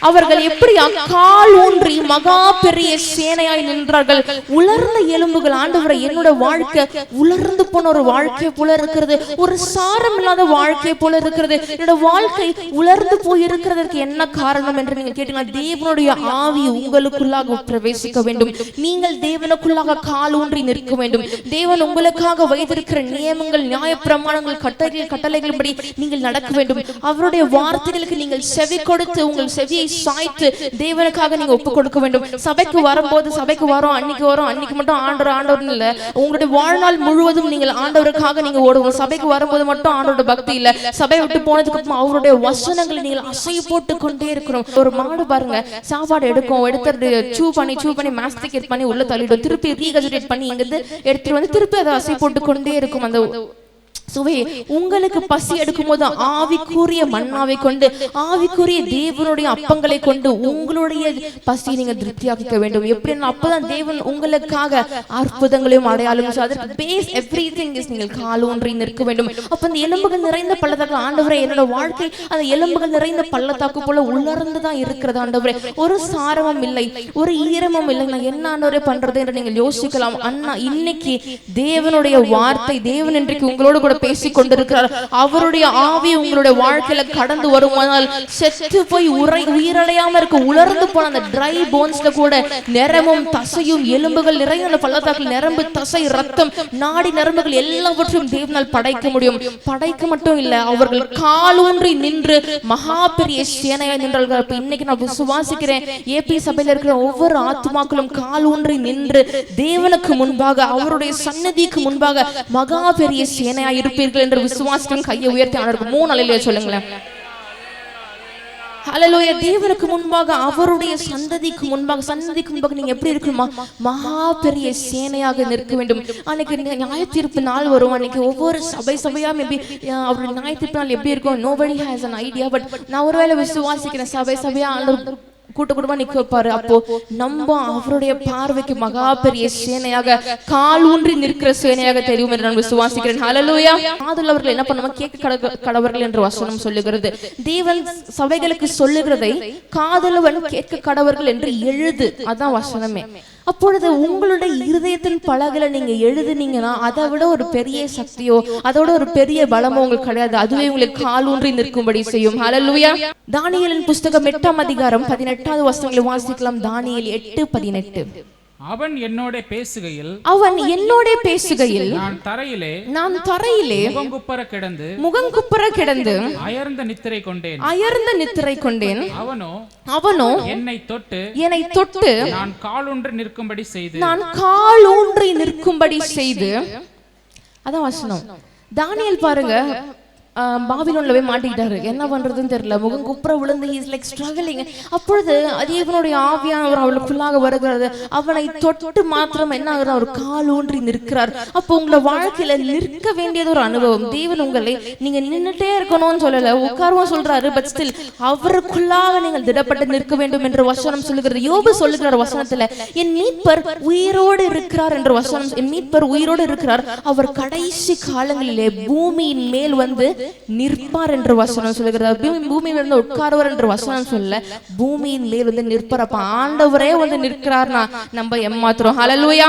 அவர்கள் எப்படி கால் ஊன்றி மகா பெரிய சேனையாய் நின்றார்கள். உலர்ந்த எலும்புகள். ஆண்டவரே, என்னோட வாழ்க்கை உலர்ந்து போன ஒரு வாழ்க்கை போல இருக்கிறது, ஒரு சாரம் இல்லாத வாழ்க்கை போல இருக்கிறது. என்னோட வாழ்க்கை உலர்ந்து போயிருக்கிறதற்கு என்ன காரணம் என்று நீங்கள் கேட்டீங்கன்னா, தேவனுடைய ஆவி உங்களுக்குள்ளாக பிரவேசிக்க வேண்டும். நீங்கள் தேவனுக்குள்ளாக கால் ஊன்றி நிற்க வேண்டும். தேவன் உங்களுக்காக வைத்திருக்கிற நியமங்கள், நியாய பிரமாணங்கள், கட்டளைகள் படி நீங்கள் நடக்க வேண்டும். அவருடைய வார்த்தைகளுக்கு நீங்கள் செவி கொடுத்து உங்கள் செவியை சாய்த்து தேவனுக்காக நீங்க ஒப்பு கொடுக்க வேண்டும். சபைக்கு வரும்போது சபைக்கு வரோம், அன்னைக்கு மட்டும் ஆண்டவர் இல்ல, உங்களுடைய வாழ்நாள் முழுவதும் நீங்கள் ஆண்டவருக்காக நீங்க ஓடுவோம். சபைக்கு வரும்போது மட்டும் ஆண்டவரோட பக்தி இல்ல, சபை விட்டு போனதுக்கு அப்புறம் அவருடைய வசனங்களை நீங்கள் அசை போட்டு கொண்டே இருக்கிறோம். ஒரு மாடு பாருங்க, சாப்பாடு எடுத்து சூ பண்ணி மாஸ்டிகேட் பண்ணி உள்ள தள்ளிடும், திருப்பி ரீகஜரேட் பண்ணி இங்கிருந்து எடுத்துட்டு வந்து திருப்பி அதை அசை போட்டு கொண்டே இருக்கும். அந்த சுவை உங்களுக்கு பசி எடுக்கும் போது ஆவிக்குரிய மன்னாவை கொண்டு, ஆவிக்குரிய தேவனுடைய அப்பங்களை கொண்டு உங்களுடைய பசியை நீங்க திருப்தியாக்க வேண்டும். எப்படின்னா அப்பதான் தேவன் உங்களுக்காக அற்புதங்களையும் அடையாளம். அதற்கு பேஸ் எவ்ரிதிங் இஸ் நீங்கள் கால் ஊன்றி நிற்க வேண்டும். அப்ப அந்த எலும்புகள் நிறைந்த பள்ளத்தாக்கு, ஆண்டவரே என்னோட வாழ்க்கை அந்த எலும்புகள் நிறைந்த பள்ளத்தாக்கு போல உலர்ந்துதான் இருக்கிறது ஆண்டவரே, ஒரு சாரமும் இல்லை, ஒரு ஈரமும் இல்லை, நான் என்ன ஆண்டவரே பண்றது என்று நீங்கள் யோசிக்கலாம். அண்ணா, இன்னைக்கு தேவனுடைய வார்த்தை, தேவன் இன்றைக்கு உங்களோடு கூட பேசிக் கொண்டிருக்கிறார். அவருடைய ஆவி உங்களுடைய வாழ்க்கையில கடந்து வருமானால் செத்து போய் உயிரடையாம இருக்க உலர்ந்து போன அந்த ட்ரை போன்ஸ்ல கூட நரம்பும் தசையும் எலும்புகள் நிறைய அந்த பள்ளத்தாக்கில் நரம்பு, தசை, ரத்தம், நாடி நரம்புகள் எல்லாவற்றையும் தேவனால் படைக்க முடியும். படைக்க மட்டும் இல்ல, அவர்கள் காலூன்றி நின்று மகா பெரிய சேனையாய் நின்றார்கள். இன்னைக்கு நான் விசுவாசிக்கிறேன், ஏபி சபையில இருக்கிற ஒவ்வொரு ஆத்துமாக்களும் காலூன்றி நின்று தேவனுக்கு முன்பாக, அவருடைய சன்னதிக்கு முன்பாக மகா பெரிய சேனையாய் இருப்பீர்கள் என்று விசுவாசிக்கும். கையை உயர்த்தி ஆண்டவருக்கு 3 அல்லேலூயா சொல்லுங்களேன். ஹல்லேலூயா. தேவனுக்கு முன்பாக, அவருடைய சன்னதிக்கு முன்பாக நீங்க எப்படி இருக்கணுமா? மகா பெரிய சேனையாக நிற்க வேண்டும். அன்னைக்கு நியாய தீர்ப்பு நாள் வரும். அன்னைக்கு ஒவ்வொரு சபையா மேபி அவருடைய நியாய தீர்ப்பு நாள் எப்படி இருக்கும், nobody has an idea. But நான் ஒருவேளை விசுவாசிக்கிறேன், சபையா ஆண்டவர் கூட்டமா நிக்க வைப்பாரு. அப்போ நம்ம அவருடைய பார்வைக்கு மகா பெரிய சேனையாக, கால் ஊன்றி நிற்கிற சேனையாக தெரியும் என்று நான் விசுவாசிக்கிறேன். ஹல்லேலூயா. காதுள்ளவர்கள் என்ன பண்ணுவாங்க? கேட்க கடவர்கள் என்று வசனம் சொல்லுகிறது. தேவன் சபைகளுக்கு சொல்லுகிறதை காதுள்ளவன் கேட்க கடவர்கள் என்று எழுது, அதான் வசனமே. அப்பொழுது உங்களுடைய இருதயத்தின் பலகையில நீங்க எழுதுனீங்கன்னா அதை விட ஒரு பெரிய சக்தியோ அதோட ஒரு பெரிய பலமோ உங்களுக்கு கிடையாது. அதுவே உங்களுக்கு கால் ஊன்றி நிற்கும்படி செய்யும். ஹல்லேலூயா. தானியேலின் புஸ்தகம் 8ஆம் அதிகாரம் 18வது வசனங்களை வாசிக்கலாம். தானியேல் 8:18. அவன் என்னோட பேசுகையில் நான் தரையிலே முகங்குப்புற கிடந்து அயர்ந்த நித்திரை கொண்டேன். அவனோ என்னை தொட்டு நான் கால் ஊன்றி நிற்கும்படி செய்து. அதான் வசனம். தானியேல் பாருங்க, பாபிலோன்ல போய் மாட்டிக்கிட்டாரு. என்ன பண்றதுன்னு தெரியல, முகம் குப்புற விழுந்து he is like struggling. அப்பொழுது தேவனுடைய ஆவியானவர் அவளுக்குள்ளாக வருகிறது. அவனை தொட்டு மாத்திரம் என்ன ஆகுது, அவர் கால் ஊன்றி நிற்கிறார். அப்போ உங்களை வாழ்க்கையில நிற்க வேண்டியது ஒரு அனுபவம். தேவன் உங்களை, நீங்க நின்னுட்டே இருக்கணும்னு சொல்லல, உட்காரவும் சொல்றாரு. பட் ஸ்டில் அவருக்குள்ளாக நீங்கள் திடப்பட்டு நிற்க வேண்டும் என்று வசனம் சொல்லுகிறது. யோபு சொல்லுகிறார் வசனத்துல, என் மீட்பர் உயிரோடு இருக்கிறார் என்று வசனம். என் மீட்பர் உயிரோடு இருக்கிறார். அவர் கடைசி காலங்களிலே பூமியின் மேல் வந்து நிற்பார் என்று வசனம் சொல்லுகிறது. பூமியில் வந்து உட்காருவார் என்று வசனம் சொல்ல, பூமியின் மேல் வந்து நிற்பார். அப்ப ஆண்டவரே வந்து நிற்கிறார்னா நம்ம ஏமாத்துறோம். ஹல்லேலூயா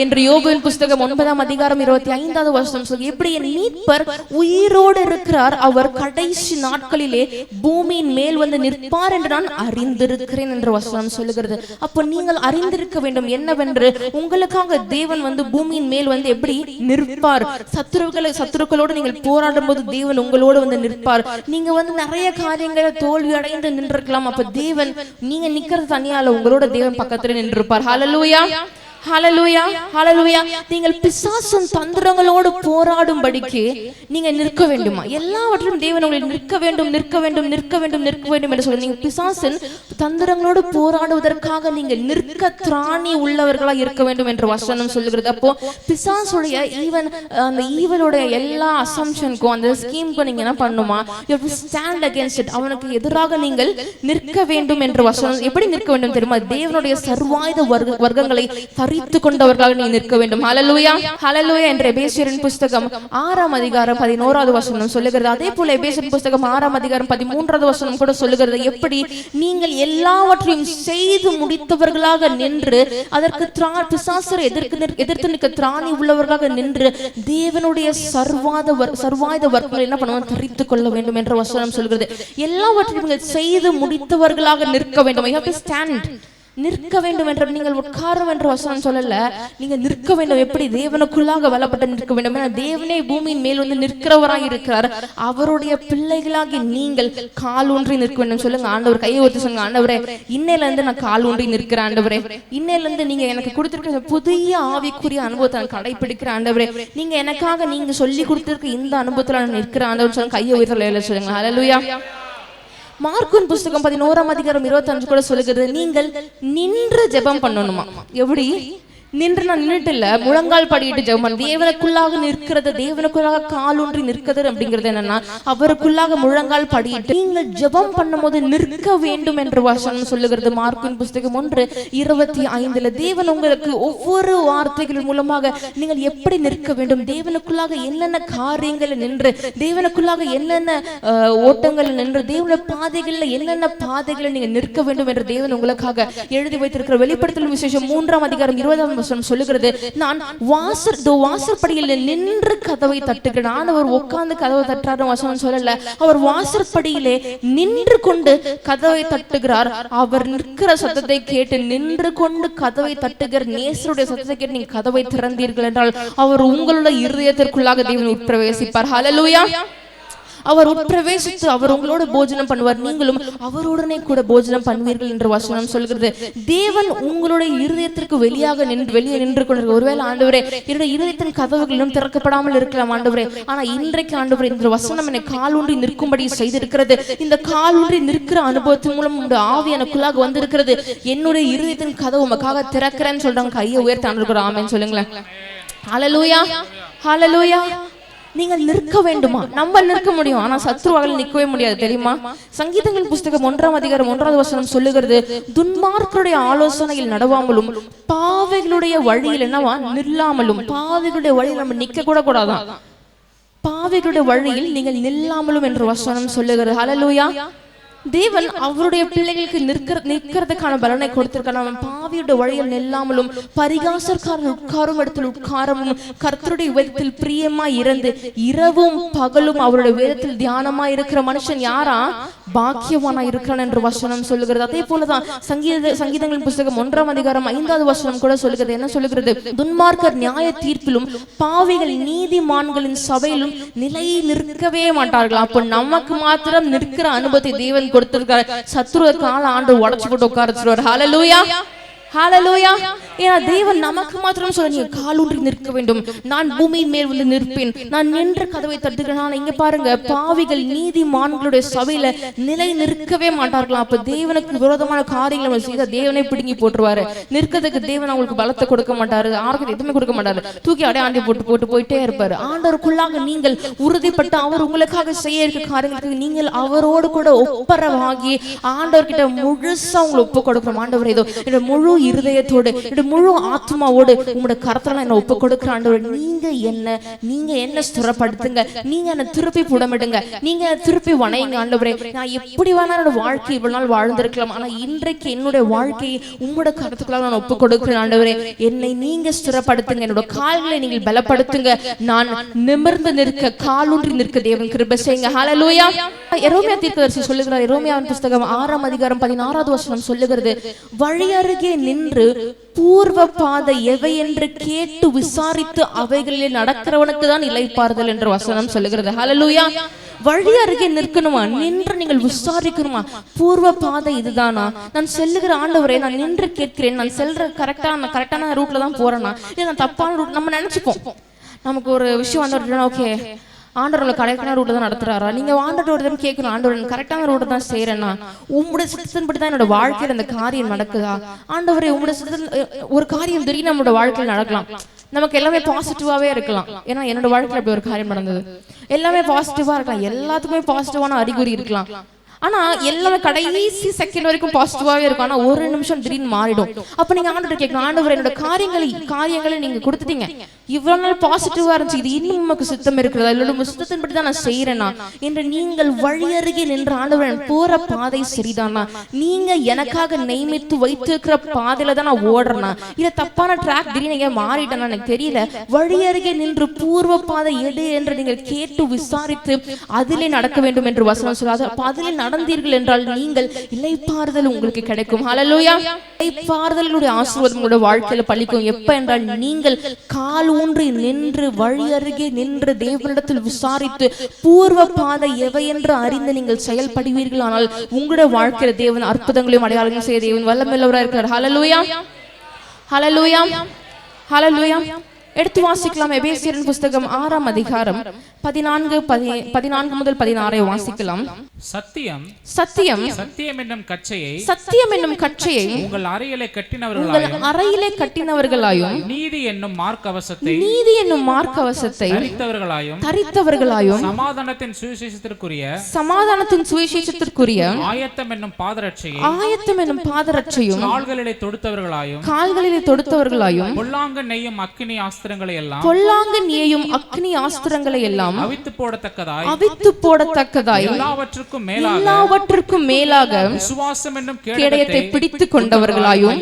என்று யோபுவின் புஸ்தகம் 9ஆம் அதிகாரம் 25வது வசனம் சொல்லி, எப்படி என் மீட்பர் உயிரோடு இருக்கிறார், அவர் கடைசி நாட்களிலே பூமியின் மேல் வந்து நிற்பார் என்று நான் அறிந்திருக்கிறேன் என்று வசனம் சொல்லுகிறது. அப்போ நீங்கள் அறிந்திருக்க வேண்டும் என்னவென்று, உங்களுக்காக தேவன் வந்து பூமியின் மேல் வந்து எப்படி நிற்பார். சத்துருக்களோடு நீங்கள் போராடும் போது தேவன் உங்களோடு வந்து நிற்பார். நீங்க வந்து நிறைய காரியங்களை தோல்வி அடைந்து நின்றிருக்கலாம். அப்ப தேவன், நீங்க நிக்கிறது தனியால, உங்களோட தேவன் பக்கத்துல நின்றிருப்பார். ஹல்லேலூயா, ஹல்லேலூயா, ஹல்லேலூயா. நீங்கள் பிசாசின் தந்திரங்களோடு போராடும்படிக்கு நீங்க நிற்க வேண்டுமா? எல்லாவற்றிலும் தேவன் உங்களை நிற்க வேண்டும், நிற்க வேண்டும், நிற்க வேண்டும், நிற்க வேண்டும் என்று சொல்லி, நீங்க பிசாசின் தந்திரங்களோடு போராடுவதற்காக நீங்க நிற்க திராணி உள்ளவர்களா இருக்க வேண்டும் என்று வசனம் சொல்லுகிறது. அப்போ பிசாசுடைய அந்த ஈவனுடைய எல்லா அசம்ஷனுக்கும் அந்த ஸ்கீமுக்கும் நீங்க என்ன பண்ணுமா? you have to stand against it. அவனுக்கு எதிராக நீங்கள் நிற்க வேண்டும் என்று வசனம். எப்படி நிற்க வேண்டும் தெரியுமா? தேவனுடைய சர்வாயுத வர்க்கங்களை தரித்து கொண்டவர்களாக நீ நிற்க வேண்டும். ஹல்லேலூயா, ஹல்லேலூயா என்ற எபேசியரின் புஸ்தகம் 6ஆம் அதிகாரம் 11வது வசனம் சொல்லுகிறது. அதே போல எபேசியரின் புஸ்தகம் 6ஆம் அதிகாரம் 13வது வசனம் கூட சொல்லுகிறது, எப்படி நீங்கள் எல்லாவற்றையும் செய்து முடித்தவர்களாக நின்று, அதற்கு பிசாசரை எதிர்த்து நிற்க திராணி உள்ளவர்களாக நின்று, தேவனுடைய சர்வாயுத வர்க்கங்களை என்ன பண்ணுவோம்? தரித்து கொள்ள வேண்டும் என்ற வசனம் சொல்கிறது. எல்லாவற்றையும் நீங்கள் செய்து முடித்தவர்களாக நிற்க வேண்டும். you have to stand. நிற்க வேண்டும் என்ற, நீங்கள் உட்காரம் என்ற வசனம் சொல்லல, நீங்க நிற்க வேண்டும். எப்படி? தேவனுக்குள்ளாக வல்லப்பட்டு நிற்க வேண்டும். தேவனே பூமியின் மேல் வந்து நிற்கிறவராய் இருக்கிறார். அவருடைய பிள்ளைகளாகி நீங்கள் கால் ஊன்றி நிற்க வேண்டும். சொல்லுங்க, ஆண்டவர் கையை ஒத்து சொல்லுங்க, ஆண்டவரே இன்னையில இருந்து நான் கால் ஊன்றி நிற்கிறேன். ஆண்டவரே இன்னையில இருந்து நீங்க எனக்கு கொடுத்திருக்கிற புதிய ஆவிக்குரிய அனுபவத்தை நான் கடைபிடிக்கிறேன். ஆண்டவரே நீங்க எனக்காக நீங்க சொல்லி கொடுத்திருக்க இந்த அனுபவத்துல நான் நிற்கிறேன். ஆண்டவர் சொல்லுங்க, கையை உயர்த்தல சொல்லுங்க. ஹல்லேலூயா. மார்க்குன் புஸ்தகம் 11ஆம் அதிகாரம் 25 கூட சொல்லுகிறது, நீங்கள் நின்று ஜெபம் பண்ணணுமா? எப்படி? நின்று நான் நின்றுட்டு இல்ல, முழங்கால் படிட்டு ஜெபம். தேவனுக்குள்ளாக நிற்கிறது, தேவனுக்குள்ளாக கால் ஊன்றி நிற்கிறது அப்படிங்கிறது என்னன்னா, அவருக்குள்ளாக முழங்கால் படிட்டு நீங்கள் ஜெபம் பண்ணும் போது நிற்க வேண்டும் என்று வசனம் சொல்லுகிறது. மார்க்கின் புஸ்தகம் 1:25 தேவன் உங்களுக்கு ஒவ்வொரு வார்த்தைகள் மூலமாக நீங்கள் எப்படி நிற்க வேண்டும், தேவனுக்குள்ளாக என்னென்ன காரியங்கள் நின்று, தேவனுக்குள்ளாக என்னென்ன ஓட்டங்கள் நின்று, தேவனுடைய பாதைகள்ல என்னென்ன பாதைகளை நீங்க நிற்க வேண்டும் என்று தேவன் உங்களுக்காக எழுதி வைத்திருக்கிற வெளிப்படுத்தல் விசேஷம் 3ஆம் அதிகாரம் 20ஆம் சொல்லுகிறது, நான் வாசற்படியில் நின்று கதவை தட்டுகிறேன். அவர் உட்கார்ந்து கதவை தட்டுறாரு வசனம் சொல்லல, அவர் வாசற்படியிலே நின்று கொண்டு கதவை தட்டுகிறார். அவர் நிற்கிற சத்தத்தை கேட்டு நின்று கொண்டு கதவை தட்டுகிற நேசருடைய சத்தத்தை கேட்டு நீங்க கதவை திறந்தீர்கள் என்றால், அவர் உங்களுடைய இருதயத்திற்குள்ளாக தேவன் உட்பிரவேசிப்பார். ஹல்லேலூயா. அவர் உட்பிரவேசித்து அவர் உங்களோட போஜனம் பண்ணுவார், நீங்களும் அவருடனே கூட போஜனம் பண்ணுவீர்கள் என்று வசனம் சொல்கிறது. தேவன் உங்களுடைய இருதயத்திற்கு வெளியே நின்று கொண்டிருக்க, ஒருவேளை ஆண்டவரே என்னுடைய இருதயத்தின் கதவுகளும் திறக்கப்படாமல் இருக்கலாம் ஆண்டவரே, ஆனா இன்றைக்கு ஆண்டவரே இந்த வசனம் என்னை காலூன்றி நிற்கும்படி செய்திருக்கிறது. இந்த காலூன்றி நிற்கிற அனுபவத்தின் மூலம் உங்களுடைய ஆவி எனக்குள்ளாக வந்திருக்கிறது. என்னுடைய இருதயத்தின் கதவு உமக்காக திறக்கிறேன்னு சொல்றாங்க. கையை உயர்த்தி ஆண்டவருக்கு ஆமென் சொல்லுங்களேன். ஹல்லேலூயா, ஹல்லேலூயா. நீங்கள் நிற்க வேண்டுமா? நம்ம நிற்க முடியும், ஆனா சத்ருவாக நிற்கவே முடியாது தெரியுமா? சங்கீதங்கள் புஸ்தகம் 1ஆம் அதிகாரம் 1வது வசனம் சொல்லுகிறது, துன்மார்க்கருடைய ஆலோசனையில் நடவாமலும் பாவிகளுடைய வழியில் என்னவா நில்லாமலும். பாவிகளுடைய வழியில் நம்ம நிக்க கூட கூடாதான், பாவிகளுடைய வழியில் நீங்கள் நில்லாமலும் என்று வசனம் சொல்லுகிறது. ஹல்லேலூயா. தேவன் அவருடைய பிள்ளைகளுக்கு நிற்கிறதுக்கான பலனை கொடுத்திருக்கான். அவன் பாவியுடைய வழியில் நில்லாமலும் பரிகாசக்காரன் உட்காரும் இடத்தில் உட்காரமும் கர்த்தருடைய வேதத்தில் பிரியமாய் இருந்து இரவும் பகலும் அவருடைய வேதத்தில் தியானமாய் இருக்கிற மனுஷன் யாரா? பாக்கியவானா இருக்கிறான் என்று வசனம் சொல்லுகிறது. அதே போலதான் சங்கீதங்களின் புஸ்தகம் 1ஆம் அதிகாரம் 5வது வசனம் கூட சொல்லுகிறது. என்ன சொல்லுகிறது? துன்மார்க்கர் நியாய தீர்ப்பிலும் பாவிகள் நீதிமான்களின் சபையிலும் நிலை நிற்கவே மாட்டார்கள். அப்ப நமக்கு மாத்திரம் நிற்கிற அனுபவத்தை தேவன் கொடுத்திருக்கார். சத்ருவை கால ஆண்டு உடைச்சு போட்டு உட்கார வச்சிருவார். ஹல்லேலூயா, ஹல்லேலூயா. ஏன்னா தேவன் நமக்கு மாத்திரம் சொல்ல, நீங்க காலூன்றி நிற்க வேண்டும். நான் பூமியின் மேல் வந்து நிற்பேன், நான் நின்ற கதவை தட்டுகிறேன். இங்க பாருங்க, பாவிகள் நீதிமான்களுடைய சபையில நிலை நிற்கவே மாட்டார்களாம். அப்ப தேவனுக்கு விரோதமான காரியங்களை செய்த தேவனை பிடுங்கி போட்டுருவாரு. நிற்கிறதுக்கு தேவன் அவங்களுக்கு பலத்தை கொடுக்க மாட்டாரு, ஆரோக்கியத்தை எதுவுமே கொடுக்க மாட்டாரு. தூக்கி ஆண்டி போட்டு போயிட்டே இருப்பாரு. ஆண்டவருக்குள்ளாக நீங்கள் உறுதிப்பட்டு அவர் உங்களுக்காக செய்ய இருக்க காரியங்களுக்கு நீங்கள் அவரோடு கூட ஒப்பரவாகி ஆண்டவர்கிட்ட முழுசா உங்களை ஒப்பு கொடுக்கணும். ஆண்டவர் ஏதோ முழு இருதயத்தோடு என்னுடைய முழு ஆத்மாவோடு உங்களுடைய கரத்துல என்ன ஒப்பு கொடுக்கிற ஆண்டவரே, நீங்க என்ன ஸ்திரப்படுத்துங்க, நீங்க என்ன திருப்பி புடமிடுங்க, நீங்க திருப்பி வணையுங்க ஆண்டவரே. நான் எப்படி வேணா என்னோட வாழ்க்கை இவ்வளவு நாள் வாழ்ந்திருக்கலாம், ஆனா இன்றைக்கு என்னுடைய வாழ்க்கையை உங்களோட கருத்துக்களாக நான் ஒப்பு கொடுக்கிறேன் ஆண்டவரே. என்னை நீங்க ஸ்திரப்படுத்துங்க, என்னோட கால்களை நீங்கள் பலப்படுத்துங்க, நான் நிமிர்ந்து நிற்க காலூன்றி நிற்க தேவன் கிருபை செய்யுங்க. ஹல்லேலூயா. எரேமியா தீர்க்கதரிசி சொல்லுகிறார், எரேமியாவின் புத்தகம் 6ஆம் அதிகாரம் 16வது வசனம் சொல்லுகிறது, வழியருகே நின்று பூர்வ பாதை எவை என்று கேட்டு விசாரித்து அவைகளில் நடக்கிறவனுக்கு தான் இளைப்பாறுதல் என்ற வசனம் சொல்லுகிறது. ஹல்லேலூயா. வழி அருகே நிற்கணுமா, நின்று நீங்கள் விசாரிக்கணுமா, பூர்வ பாதை இதுதானா, நான் செல்லுகிற ஆண்டவரே நான் நின்று கேட்கிறேன், நான் செல்ற கரெக்டான ரூட்ல தான் போறேனா, இல்லை நான் தப்பான ரூட். நம்ம நினைச்சுப்போம், நமக்கு ஒரு விஷயம் வந்து ஓகே ஆண்டவர்களை கரெக்டான ரூட்டை தான் நடத்துறாரா, நீங்க ஆண்டவரோட தான் கேட்கணும், ஆண்டவர் கரெக்டான ரூட்டை தான் செய்யறேன்னா, உங்களுடைய சித்தத்தின்படி தான் என்னோட வாழ்க்கையில அந்த காரியம் நடக்குதா, ஆண்டவரே உங்களுடைய சித்தத்தின் ஒரு காரியம் திடீர்னு நம்மளோட வாழ்க்கையில் நடக்கலாம், நமக்கு எல்லாமே பாசிட்டிவாவே இருக்கலாம். ஏன்னா என்னோட வாழ்க்கையில் அப்படி ஒரு காரியம் நடந்தது, எல்லாமே பாசிட்டிவா இருக்கலாம், எல்லாத்துக்குமே பாசிட்டிவான அறிகுறி இருக்கலாம், ஆனா எல்லாமே கடைசி செகண்ட் வரைக்கும் பாசிட்டிவாவே இருக்கும், ஆனா ஒரு நிமிஷம் திடீர்னு மாறிடும். அப்ப நீங்க ஆண்டவர் கேட்கணும், ஆண்டவர் என்னோட காரியங்களை நீங்க கொடுத்துட்டீங்க, இவ்வளவு நாள் பாசிட்டிவா இருந்துச்சு, இது இன்னும் உமக்கு சித்தம் இருக்கிறதா, இல்ல சித்தத்தின்படி தான் நான் செய்யறேனா என்று நீங்கள் வழி அருகே நின்று ஆண்டவர் போற பாதை சரிதானா, நீங்க எனக்காக நியமித்து வைத்திருக்கிற பாதையில தான் நான் ஓடுறேனா, இல்ல தப்பான ட்ராக் திடீர்னு மாறிட்டேன்னா எனக்கு தெரியல, வழி அருகே நின்று பூர்வ பாதை எடு என்று நீங்கள் கேட்டு விசாரித்து அதிலே நடக்க வேண்டும் என்று வசனம் சொல்லாது. அப்ப அதிலே நடந்தீர்கள் என்றால் நீங்கள் இளைப்பாறுதல் உங்களுக்கு கிடைக்கும். ஹல்லேலூயா. இளைப்பாறுதலுடைய ஆசீர்வாதம் உங்களுடைய வாழ்க்கையில பலிக்கும். எப்ப என்றால் நீங்கள் கால் ஊன்றி நின்று வழி அருகே நின்று தேவனிடத்தில் விசாரித்து பூர்வ பாதை எவை என்று அறிந்து நீங்கள் செயல்படுவீர்கள். ஆனால் உங்களுடைய வாழ்க்கையில தேவன் அற்புதங்களையும் அடையாளங்களையும் செய்ய தேவன் வல்லமையுள்ளவராக இருக்கிறார். ஹல்லேலூயா. ஹல்லேலூயா. ஹல்லேலூயா. எடுத்து வாசிக்கலாம். எபேசியரின் புத்தகம் 6ஆம் அதிகாரம் 14 முதல் 16 வாசிக்கலாம். சத்தியம் என்னும் கச்சையை உங்கள் அறையிலே கட்டினவர்களாயும் நீதி என்னும் மார்க்கவசத்தை தரித்தவர்களாயும் சமாதானத்தின் சுவிசேஷத்திற்குரிய ஆயத்தம் என்னும் பாதரட்சையும் கால்களிலே தொடுத்தவர்களாயும் பொல்லாங்கு நெய்யும் அக்கினி ஆஸ்திரங்களை எல்லாம் அவித்து போடத்தக்கதாய் எல்லாவற்றுக்கும் மேலாக விசுவாசம் என்னும் கேடயத்தை பிடித்துக் கொண்டவர்களாயும்.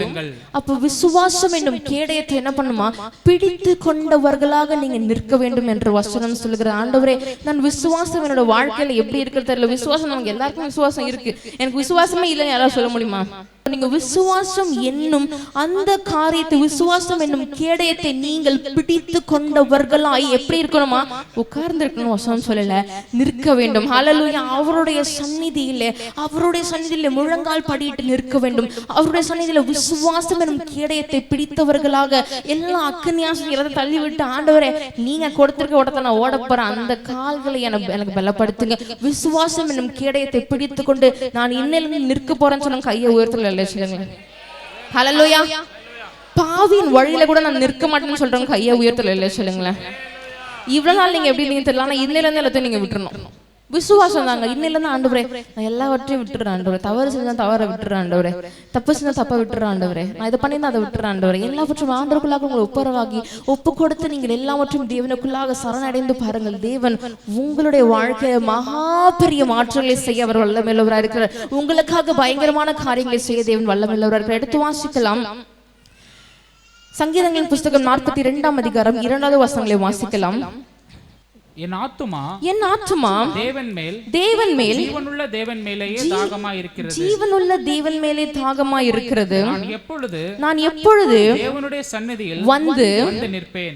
அப்ப விசுவாசம் என்னும் கேடயத்தை என்ன பண்ணுமா, பிடித்து கொண்டவர்களாக நீங்க நிற்க வேண்டும் என்று வசனம் சொல்லுகிற. ஆண்டவரே நான் விசுவாசம் என்னோட வாழ்க்கையில எப்படி இருக்கிறது தெரியல, விசுவாசம் நமக்கு எல்லாருக்கும் விசுவாசம் இருக்கு, எனக்கு விசுவாசமே இல்லைன்னு யாராவது சொல்ல முடியுமா? நீங்க விசுவாசம் என்னும் அந்த காரியத்தை, விசுவாசம் என்னும் கேடயத்தை நீங்கள் பிடித்து கொண்டவர்களாய் எப்படி இருக்கணுமா, உட்கார்ந்து இருக்கணும் வசனம் சொல்லல, நிற்க வேண்டும். ஹல்லேலூயா. அவருடைய சந்நிதியில முழங்கால் படியிட்டு நிற்க வேண்டும். அவருடைய சந்நிதியில விசுவாசம் என்னும் கேடயத்தை பிடித்தவர்களாக எல்லா அக்கினியாசம் எல்லாத்தையும் தள்ளிவிட்டு, ஆண்டவரே நீங்க கொடுத்திருக்க ஓடத்தை நான் ஓட போறேன், அந்த கால்களை எனக்கு பலப்படுத்துங்க, விசுவாசம் என்னும் கேடயத்தை பிடித்து கொண்டு நான் இன்னிலிருந்து நிற்க போறேன்னு சொன்ன கையை உயர்த்தல. ஹல்லேலூயா. பாவியின் வழியில கூட நான் நிற்க மாட்டேன்னு சொல்றேன், கையை உயர்த்தல இல்ல சொல்லுங்களேன். இவ்வளவு நாள் நீங்க எப்படி இருந்தீங்க தெரியல, ஆனா இன்னையில இருந்து எல்லாத்தையும் நீங்க விட்டுறணும். விசுவாசம் தாங்க. இன்னையில இருந்து ஆண்டவரே நான் எல்லாவற்றையும் விட்டுறேன் ஆண்டவரே, தவறு செஞ்சா தவற விட்டுறேன் ஆண்டவரே, தப்பு செஞ்சா தப்ப விட்டுறேன் ஆண்டவரே, நான் இதை பண்ணி அதை விட்டுறேன் ஆண்டவரே. எல்லாவற்றும் ஆண்டவருக்குள்ளாக உங்களை ஒப்புரவாகி ஒப்பு கொடுத்து நீங்கள் எல்லாவற்றையும் தேவனுக்குள்ளாக சரணடைந்து பாருங்கள். தேவன் உங்களுடைய வாழ்க்கையை மகா பெரிய மாற்றங்களை செய்ய அவர் வல்லமையுள்ளவராக இருக்கிறார். உங்களுக்காக பயங்கரமான காரியங்களை செய்ய தேவன் வல்லமையுள்ளவராக இருக்கிறார். எடுத்து வாசிக்கலாம். சங்கீதங்களின் புத்தகம் 42ஆம் அதிகாரம் 2வது வசனங்களை வாசிக்கலாம். என் ஆத்துமா தேவன் மேல் ஜீவனுள்ள தேவன் மேலேயே தாகமாய் இருக்கிறது. நான் எப்பொழுது தேவனுடைய சந்நிதியில் வந்து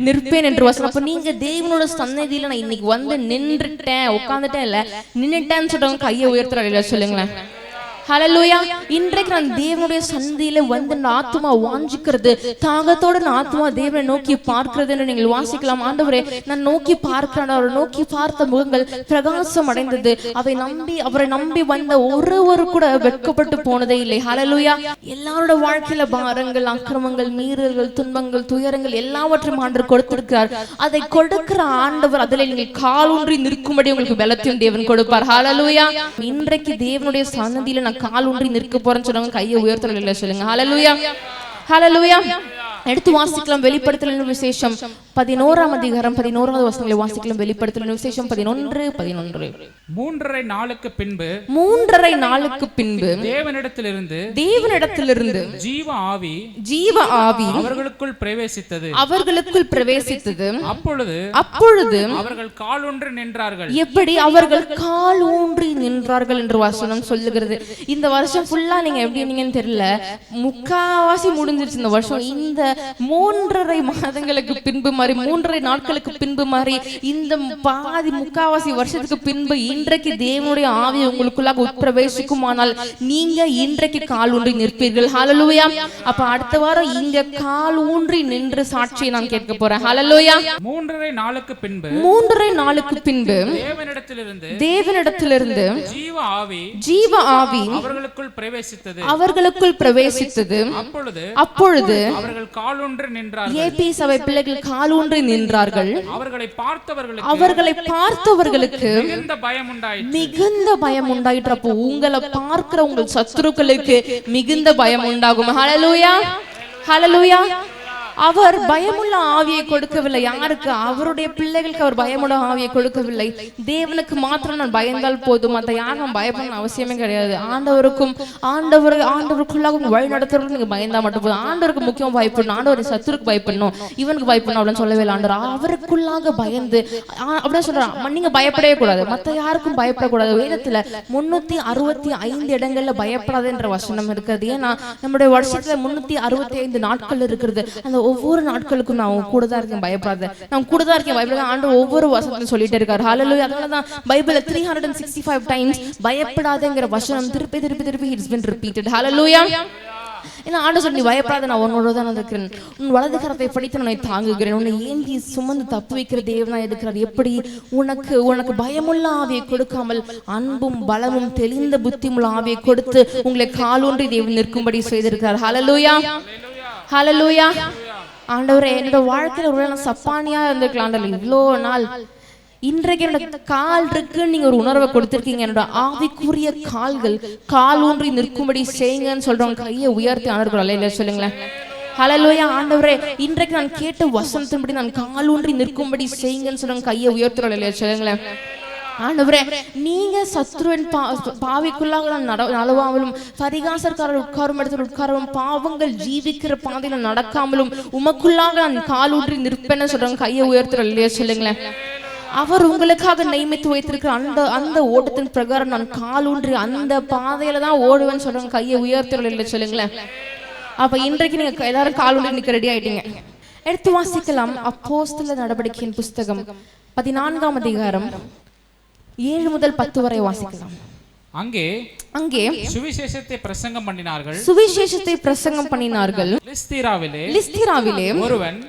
நிற்பேன் என்று வசனம். அப்ப நீங்க தேவனோட சந்நிதியில நான் இன்னைக்கு வந்து நின்றுட்டேன், உட்கார்ந்துட்டேன் இல்ல நின்னுட்டேன்னு சொல்றவங்க கையை உயர்த்துறாங்க சொல்லுங்களேன். ஹல்லேலூயா. இன்றைக்கு நான் தேவனுடைய சந்நிதியில வந்து ஆத்துமா வாஞ்சிக்கிறது, தாகத்தோட ஆத்துமா தேவனை நோக்கி பார்க்கிறது என்று நீங்கள் வாசிக்கலாம். ஆண்டவரே நான் நோக்கி பார்க்கிறேன், அவரை நோக்கி பார்த்த முகங்கள் பிரகாசம் அடைந்தது, அவரை நம்பி வந்த ஒரு கூட வெட்கப்பட்டு போனதே இல்லை. ஹல்லேலூயா. எல்லாரோட வாழ்க்கையில பாரங்கள், அக்கிரமங்கள், மீறல்கள், துன்பங்கள், துயரங்கள் எல்லாவற்றையும் ஆண்டவர் கொடுத்திருக்கிறார். அதை கொடுக்கிற ஆண்டவர் அதில் நீங்கள் காலூன்றி நிற்கும்படி உங்களுக்கு பலத்தையும் தேவன் கொடுப்பார். ஹல்லேலூயா. இன்றைக்கு தேவனுடைய சந்நிதியில கால் ஊன்றி நிற்க போறேன்னு சொன்னவங்க கையை உயர்த்தல சொல்லுங்க. ஹல்லேலூயா. ஹalleluya. எடுத்து வாசிக்கலாம் வெளிப்படுத்தலின் விசேஷம் 11ஆம் அதிகாரம் 11வது வசனங்களை வாசிக்கலாம். வெளிப்படுத்தலின் விசேஷம் 11:11. 3½ நாளுக்கு பின்பு தேவனிடத்திலிருந்து ஜீவ ஆவி அவர்களுக்குள் பிரவேசித்தது. அப்பொழுது அவர்கள் காலூன்றி நின்றார்கள். எப்படி அவர்கள் காலூன்றி நின்றார்கள் என்று வசனம் சொல்லுகிறது. இந்த வருஷம் ஃபுல்லா நீங்க எப்படி நீங்கன்னு தெரியல, முக்காவாசி முடிஞ்சிருச்சு இந்த வருஷம். இந்த 3½ மாதங்களுக்கு பின்பு மாதிரி 3½ நாட்களுக்கு பின்பு மாதிரி இந்த பாதி முக்காவாசி வருஷத்துக்கு பின்பு இன்றைக்கு தேவனுடைய ஆவி உங்களுக்குள்ளாக உட்பிரவேசிக்குமானால் நீங்க இன்றைக்கு கால் ஊன்றி நிற்பீர்கள். ஹalleluya. அப்ப அடுத்த வாரம் இங்க கால் ஊன்றி நின்று சாட்சியை நான் கேட்க போறேன். ஹalleluya. 3½ நாளுக்கு பின்பு தேவனிடத்திலிருந்து ஜீவ ஆவி அவர்களுக்குள் பிரவேசித்தது. அப்பொழுது அவர்கள் காலூன்றி நின்றார்கள். ஏபி சபை பிள்ளைகள் காலூன்றி நின்றார்கள். அவர்களை பார்த்தவர்களுக்கு மிகுந்த பயம் உண்டாயிற்று. அப்போ உங்களை பார்க்கிற உங்கள் சத்துருக்களுக்கு மிகுந்த பயம் உண்டாகும். ஹalleluya, ஹalleluya. அவர் பயமுள்ள ஆவியை கொடுக்கவில்லை. யாருக்கு? அவருடைய பிள்ளைகளுக்கு அவர் பயமுள்ள ஆவியை கொடுக்கவில்லை. தேவனுக்கு மாத்திரம் நான் பயந்தால் போதும், மற்ற யாரும் பயப்படணும் அவசியமே கிடையாது. ஆண்டவருக்குள்ளாக வழி நடத்துறவங்க நீங்க பயந்தா மட்டும் போதும். ஆண்டவருக்கு முக்கியம் பயப்படணும், ஆண்டவர் சத்துருக்கு பயப்படணும், இவனுக்கு பயப்படணும் அப்படின்னு சொல்லவே இல்லை. ஆண்டவர் அவருக்குள்ளாக பயந்து அப்படியே சொல்றான், நீங்க பயப்படவே கூடாது, மற்ற யாருக்கும் பயப்படக்கூடாது. வேதத்துல 365 இடங்கள்ல பயப்படாதுன்ற வசனம் இருக்கிறது. ஏன்னா நம்முடைய வருஷத்துல 365 நாட்கள் இருக்கிறது. அந்த ஒவ்வொரு நாட்களுக்கும் நான் கூட தான் இருக்கேன், பயப்படாத, நான் கூட தான் இருக்கேன், பயப்படாத. ஆண்டவர் ஒவ்வொரு வசனத்தையும் சொல்லிட்டே இருக்காரு. ஹalleluya. அதனாலதான் பைபிள்ல 365 டைம்ஸ் பயப்படாதங்கிற வசனம் திருப்பி இட்ஸ் பீன் ரிப்பீட்டட். ஹalleluya. ஏன்னா ஆண்டவர் சொல்லி பயப்படாத, நான் உன்னோட தான் இருக்கிறேன், உன் வலது கரத்தை படித்து உன்னை தாங்குகிறேன், உன்னை ஏந்தி சுமந்து தப்பு வைக்கிற தேவனா இருக்கிறார். எப்படி உனக்கு பயமுள்ள ஆவியை கொடுக்காமல் அன்பும் பலமும் தெளிந்த புத்தியுள்ள ஆவியை கொடுத்து உங்களை காலூன்றி தேவன் நிற்கும்படி செய்திருக்கிறார். ஹalleluya, ஹalleluya. ஆண்டவரே, என்னோட வாழ்க்கையில ஒரு நான் சப்பானியா இருந்திருக்கலாம் இவ்வளோ நாள். இன்றைக்கு என்னோட கால் இருக்கு, நீங்க ஒரு உணர்வை கொடுத்திருக்கீங்க. என்னோட ஆவிக்குரிய கால்கள் கால் ஊன்றி நிற்கும்படி செய்யுங்கன்னு சொல்றவங்க கையை உயர்த்தி ஆண்டவர் அல்லேலூயா சொல்லுங்களேன். ஹalleluya. ஆண்டவரே, இன்றைக்கு நான் கேட்ட வசனத்தின்படி நான் கால் ஊன்றி நிற்கும்படி செய்யுங்கன்னு சொல்றவங்க கையை உயர்த்தி அல்லேலூயா சொல்லுங்களேன். ஆண்டவரே, நீங்க சத்ருவின் பாவிக்குள்ளாக நழுவாமலும் பரிகாசக்காரர் உட்காரும் இடத்தில் உட்காரவும் பாவங்கள் ஜீவிக்கிற பாதையில நடக்காமலும் உமக்குள்ளாக நான் கால் ஊன்றி நிற்பேன்னு சொல்றவங்க கையை உயர்த்துற இல்லையா சொல்லுங்களேன். அவர் உங்களுக்காக நியமித்து வைத்திருக்கிற அந்த ஓட்டத்தின் பிரகாரம் நான் கால் ஊன்றி அந்த பாதையில தான் ஓடுவேன்னு சொல்றவங்க கையை உயர்த்துற இல்லையா சொல்லுங்களேன். அப்ப இன்றைக்கு நீங்க எல்லாரும் கால் ஊன்றி நிக்க ரெடி ஆயிட்டீங்க. எடுத்து வாசிக்கலாம். அப்போஸ்தலர் நடவடிக்கையின் புஸ்தகம் 14ஆம் அதிகாரம் 7 முதல் 10 வரை வாசிக்கலாம். அங்கே சுவிசேஷத்தை பிரசங்கம் பண்ணினார்கள். லிஸ்திராவிலே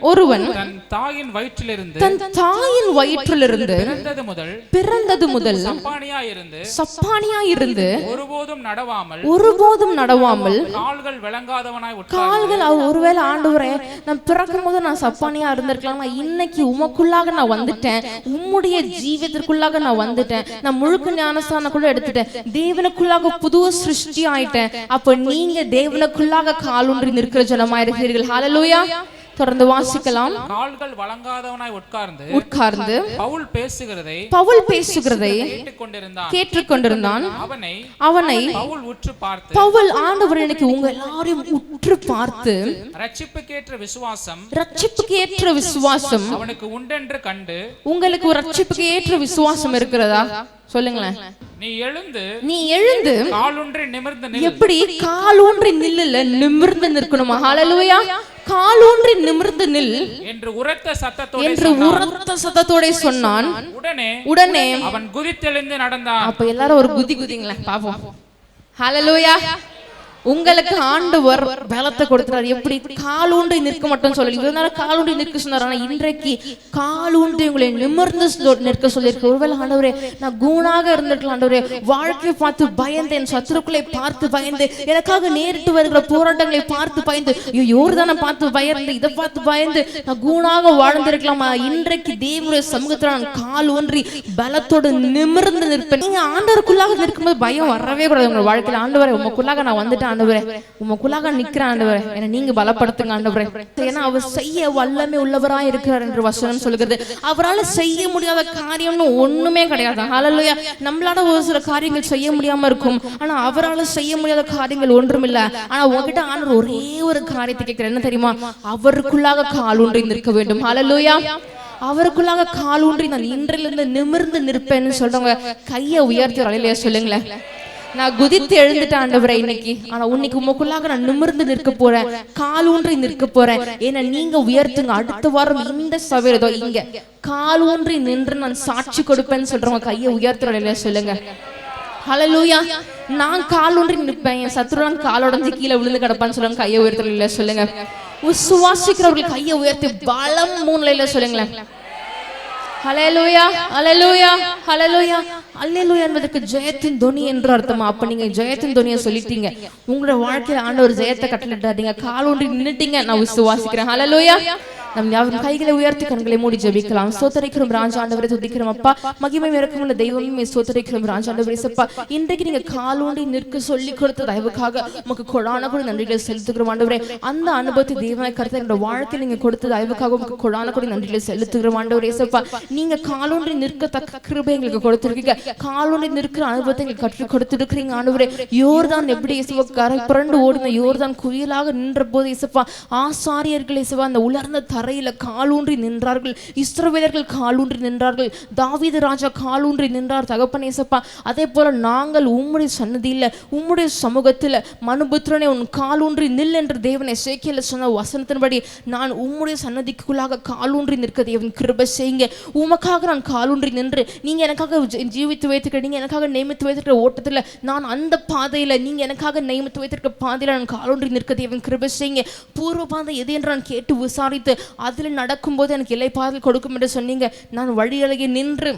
ஒருவன் தன் தாயின் வயிற்றிலிருந்து பிறந்தது முதல் சப்பானியாயிருந்து ஒருபோதும் நடவாமல் கால்கள் ஒருவேளை ஆண்டவரே, நான் பிறக்கும் போது நான் சப்பானியா இருந்திருக்கலாம், இன்னைக்கு உமக்குள்ளாக நான் வந்துட்டேன், உம்முடைய ஜீவியத்திற்குள்ளாக நான் வந்துட்டேன், நான் முழுக்க ஞானஸ்தானம் கூட எடுத்துட்டேன், தேவனுக்குள்ளாக புது சிருஷ்டி ஆயிட்டேன். அப்ப நீங்க தேவனுக்குள்ளாக காலூன்றி நிற்கிற ஜனமா இருக்கிறீர்கள். ஹalleluya. தொடர்ந்து வாசிக்கலாம். கால்கள் வழங்காதவனாய் உட்கார்ந்து பவுல் பேசுகிறதை கேட்டுக்கொண்டிருந்தான். அவனை பவுல் ஆண்டவர் எனக்கு உங்க எல்லாரையும் உற்று பார்த்து ரட்சிப்புக்கேற்ற விசுவாசம் அவனுக்கு உண்டென்று கண்டு, உங்களுக்கு ஒரு ரட்சிப்புக்கு ஏற்ற விசுவாசம் இருக்கிறதா சொல்லுங்களேன். நீ எழுந்து காலூன்றி நிமிர்ந்து நில். எப்படி? காலூன்றி நில்லுல நிமிர்ந்து நிற்கணுமா? ஹalleluya. காலூன்றி நிமிர்ந்து நில் என்று உரத்த சத்தத்தோட சொன்னான். உடனே அவன் குதித்தெழுந்து நடந்தான். அப்ப எல்லாரும் ஒரு குதிங்களேன் பாப்போம். ஹalleluya. உங்களுக்கு ஆண்டவர் பலத்தை கொடுக்கிறார். எப்படி? காலூன்றி நிற்க மட்டும் சொல்லி இதனால காலூன்றி நிற்க சொன்னார். ஆனா இன்றைக்கு காலூன்றி உங்களை நிமிர்ந்து நிற்க சொல்லியிருக்க. ஒருவேளை ஆண்டவரே, நான் கூணாக இருந்திருக்கலாம் ஆண்டவரே, வாழ்க்கையை பார்த்து பயந்து, என் சத்துருக்களை பார்த்து பயந்து, எனக்காக நேரிட்டு வருகிற போராட்டங்களை பார்த்து பயந்து, யோர்தானை பார்த்து பயந்து, இதை பார்த்து பயந்து நான் கூணாக வாழ்ந்திருக்கலாமா? இன்றைக்கு தேவனுடைய சமூகத்துல நான் கால் ஊன்றி பலத்தோடு நிமிர்ந்து நிற்பேன். நீங்க ஆண்டவருக்குள்ளாக நிற்கும்போது பயம் வரவே கூடாது உங்க வாழ்க்கையில. ஆண்டவரே, உங்களுக்குள்ளாக நான் வந்துட்டேன், ஆண்டவரே, உமக்குள்ளாக நிக்கிற ஆண்டவரே, என்னை நீங்க பலப்படுத்துங்க ஆண்டவரே. ஏன்னா அவர் செய்ய வல்லமை உள்ளவராய் இருக்கிறார் என்று வசனம் சொல்கிறது. அவரால் செய்ய முடியாத காரியம்னு ஒண்ணுமே கிடையாது. ஹல்லேலூயா. நம்மளால ஒரு சில காரியங்கள் செய்ய முடியாம இருக்கும், ஆனா அவரால் செய்ய முடியாத காரியங்கள் ஒன்றும் இல்ல. ஆனா உங்ககிட்ட ஆண்டவர் ஒரே ஒரு காரியத்தை கேட்கிறேன், என்ன தெரியுமா? அவருக்குள்ளாக கால் ஊன்றி நிற்க வேண்டும். ஹல்லேலூயா. அவருக்குள்ளாக கால் ஊன்றி நான் இன்றிலிருந்து நிமிர்ந்து நிற்பேன்னு சொல்றவங்க கையை உயர்த்தி அலையிலையா சொல்லுங்களேன். நான் குதித்து எழுந்துட்டேன் ஆண்டவரே இன்னைக்கு, ஆனா உன்னைக்கு உமக்குள்ளாக நான் நிமிர்ந்து நிற்க போறேன், கால் ஊன்றி நிற்க போறேன். ஏன்னா நீங்க உயர்த்துங்க. அடுத்த வாரம் இந்த சபையிலதோ இங்க கால் ஊன்றி நின்று நான் சாட்சி கொடுப்பேன்னு சொல்றவங்க கையை உயர்த்துற அலையிலையா சொல்லுங்க. ஹல்லேலூயா. நான் கால் ஊன்றி நிற்பேன், என் சத்துருவான் கால் உடைஞ்சு கீழே விழுந்து கிடப்பான்னு சொல்லுவாங்க. கையை உயர்த்துற அலையிலையா சொல்லுங்க. விசுவாசிக்கிறவர்கள் கையை உயர்த்தி பலம் மூணுல சொல்லுங்களேன். ஹல்லேலூயா, ஹல்லேலூயா, ஹல்லேலூயா. அல்லேலூயா என்பதற்கு ஜெயத்தின் தொனி என்று அர்த்தமா? அப்ப நீங்க ஜெயத்தின் தொனியை சொல்லிட்டீங்க. உங்களோட வாழ்க்கையில ஆண்டவர் ஜெயத்தை கட்டளையிட்டாதீங்க. கால் ஊன்றி நின்னுட்டீங்க. நான் விசுவாசிக்கிறேன். ஹல்லேலூயா. நம் யாரும் கைகளை உயர்த்தி கண்களை மூடி ஜெபிக்கலாம். ஸ்தோத்திரிக்கிறோம் ராஜாண்டவரே, துதிக்கிறோம் அப்பா. மகிமை இரக்கமுள்ள தெய்வமே ஸ்தோத்திரிக்கிறோம் ராஜாண்டவரே. சப்பா, இன்றைக்கு நீங்க கால் ஊன்றி நிற்க சொல்லி கொடுத்த தயவுக்காக உமக்கு கொடான கொடி நன்றிகளை செலுத்துகிறோம் ஆண்டவரே. அந்த அனுபவத்தை தேவனாய் கர்த்தர் என்னோட வாழ்க்கையில் நீங்க கொடுத்த தயவுக்காக உமக்கு கொடான கொடி நன்றிகளை செலுத்துகிறோம் ஆண்டவரே. சப்பா, நீங்க கால் ஊன்றி நிற்கத்தக்க கிருபை எங்களுக்கு கொடுத்திருக்கீங்க. கால் ஊன்றி நிற்கிற அனுபவத்தை எங்களுக்கு கற்றுக் கொடுத்திருக்கிறீங்க ஆண்டவரே. யோர்தான் எப்படி இயேசுவா கரை புரண்டு ஓடின யோர்தான் குயிலாக நின்ற போது இயேசுவா ஆசாரியர்கள் இயேசுவா அந்த உலர்ந்த தரையில காலூன்றி நின்றார்கள். இஸ்ரவேலர்கள் காலூன்றி நின்றார்கள். தாவீது ராஜா காலூன்றி நின்றார் தகப்பனே இயேசுப்பா. அதே போல நாங்கள் உம்முடைய சன்னதியில உம்முடைய சமூகத்துல மனுபுத்திரனே உன் காலூன்றி நில் என்று தேவனை எசேக்கியேல் சொன்ன வசனத்தின்படி நான் உம்முடைய சன்னதிக்குள்ளாக காலூன்றி நிற்க தேவன் கிருபை செய்யுங்க. உமக்காக நான் காலூன்றி நின்று நீங்க எனக்காக ஜீவித்து வைத்திருக்க, நீங்க எனக்காக நியமித்து வைத்திருக்கிற ஓட்டத்துல நான் அந்த பாதையில நீங்க எனக்காக நியமித்து வைத்திருக்க பாதையில நான் காலூன்றி நிற்க தேவன் கிருபை செய்யுங்க. பூர்வ பாதை எது என்று நான் கேட்டு விசாரித்து அதில் நடக்கும்போது எனக்கு இலை பாதையில் கொடுக்கும் என்று சொன்னீங்க. நான் வழியழகி நின்று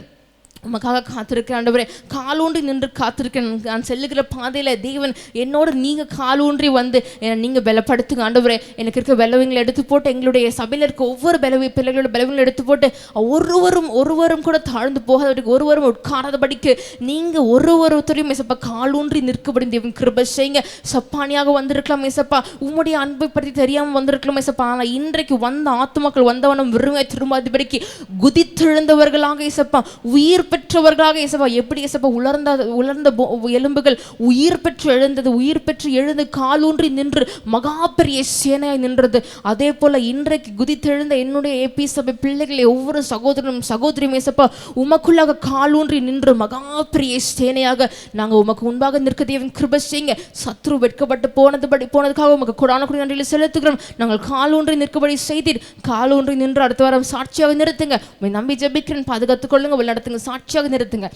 உமக்காக காத்திருக்கேன் ஆண்டவரே. காலூன்றி நின்று காத்திருக்கேன். நான் செல்லுகிற பாதையில தேவன் என்னோட நீங்க காலூன்றி வந்து நீங்க பலப்படுத்துங்க ஆண்டவரே. எனக்கு இருக்க பலவீனங்களை எடுத்து போட்டு எங்களுடைய சபையில இருக்க ஒவ்வொரு பிள்ளைகளோட பலவீனங்களை எடுத்து போட்டு ஒருவரும் கூட தாழ்ந்து போகாதபடிக்கு, ஒருவரும் உட்காராதபடிக்கு நீங்க ஒருத்தரையும் ஏசப்பா காலூன்றி நிற்கபடி தேவன் கிருபை செய்யுங்க. சப்பானியாக வந்திருக்கலாம் ஏசப்பா, உம்முடைய அன்பை பற்றி தெரியாம வந்திருக்கலாம் ஏசப்பா. ஆனா இன்றைக்கு வந்த ஆத்துமக்கள் வந்தவனும் விரும்ப திரும்பாதபடிக்கு குதித்தெழுந்தவர்களாக ஏசப்பா, உயிர் பெற்றவர்களாக இயேசுவா. எப்படி இயேசுவா உலர்ந்த எலும்புகள் உயிர் பெற்று எழுந்தது, உயிர் பெற்று எழுந்து காலூன்றி நின்று மகா பெரிய சேனையாய் நின்றது. அதே போல இன்றைக்கு குதித்தெழுந்த என்னுடைய ஏபி சபை பிள்ளைகளை ஒவ்வொரு சகோதரனும் சகோதரியும் இயேசுவா உமக்குள்ளாக காலூன்றி நின்று மகா பெரிய சேனையாக நாங்கள் உமக்கு முன்பாக நிற்க தேவன் கிருபை செய்யுங்க. சத்ரு வெட்கப்பட்டு போனதுக்காக உமக்கு கொடான கொடி நன்றிகளை செலுத்துகிறோம். நாங்கள் காலூன்றி நிற்கபடி செய்தீர். காலூன்றி நின்று அடுத்த வாரம் சாட்சியாக நிறுத்துங்க. நம்பி ஜெபிக்கிறேன், பாதுகாத்துக் கொள்ளுங்க, வழிநடத்துங்க, சாட்சியாக நிறுத்துங்க.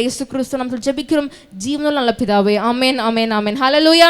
இயேசு கிறிஸ்து நாமத்தில் ஜெபிக்கிறோம் ஜீவனுள்ள நல்ல பிதாவே. ஆமென், ஆமென், ஆமென். ஹல்லேலூயா.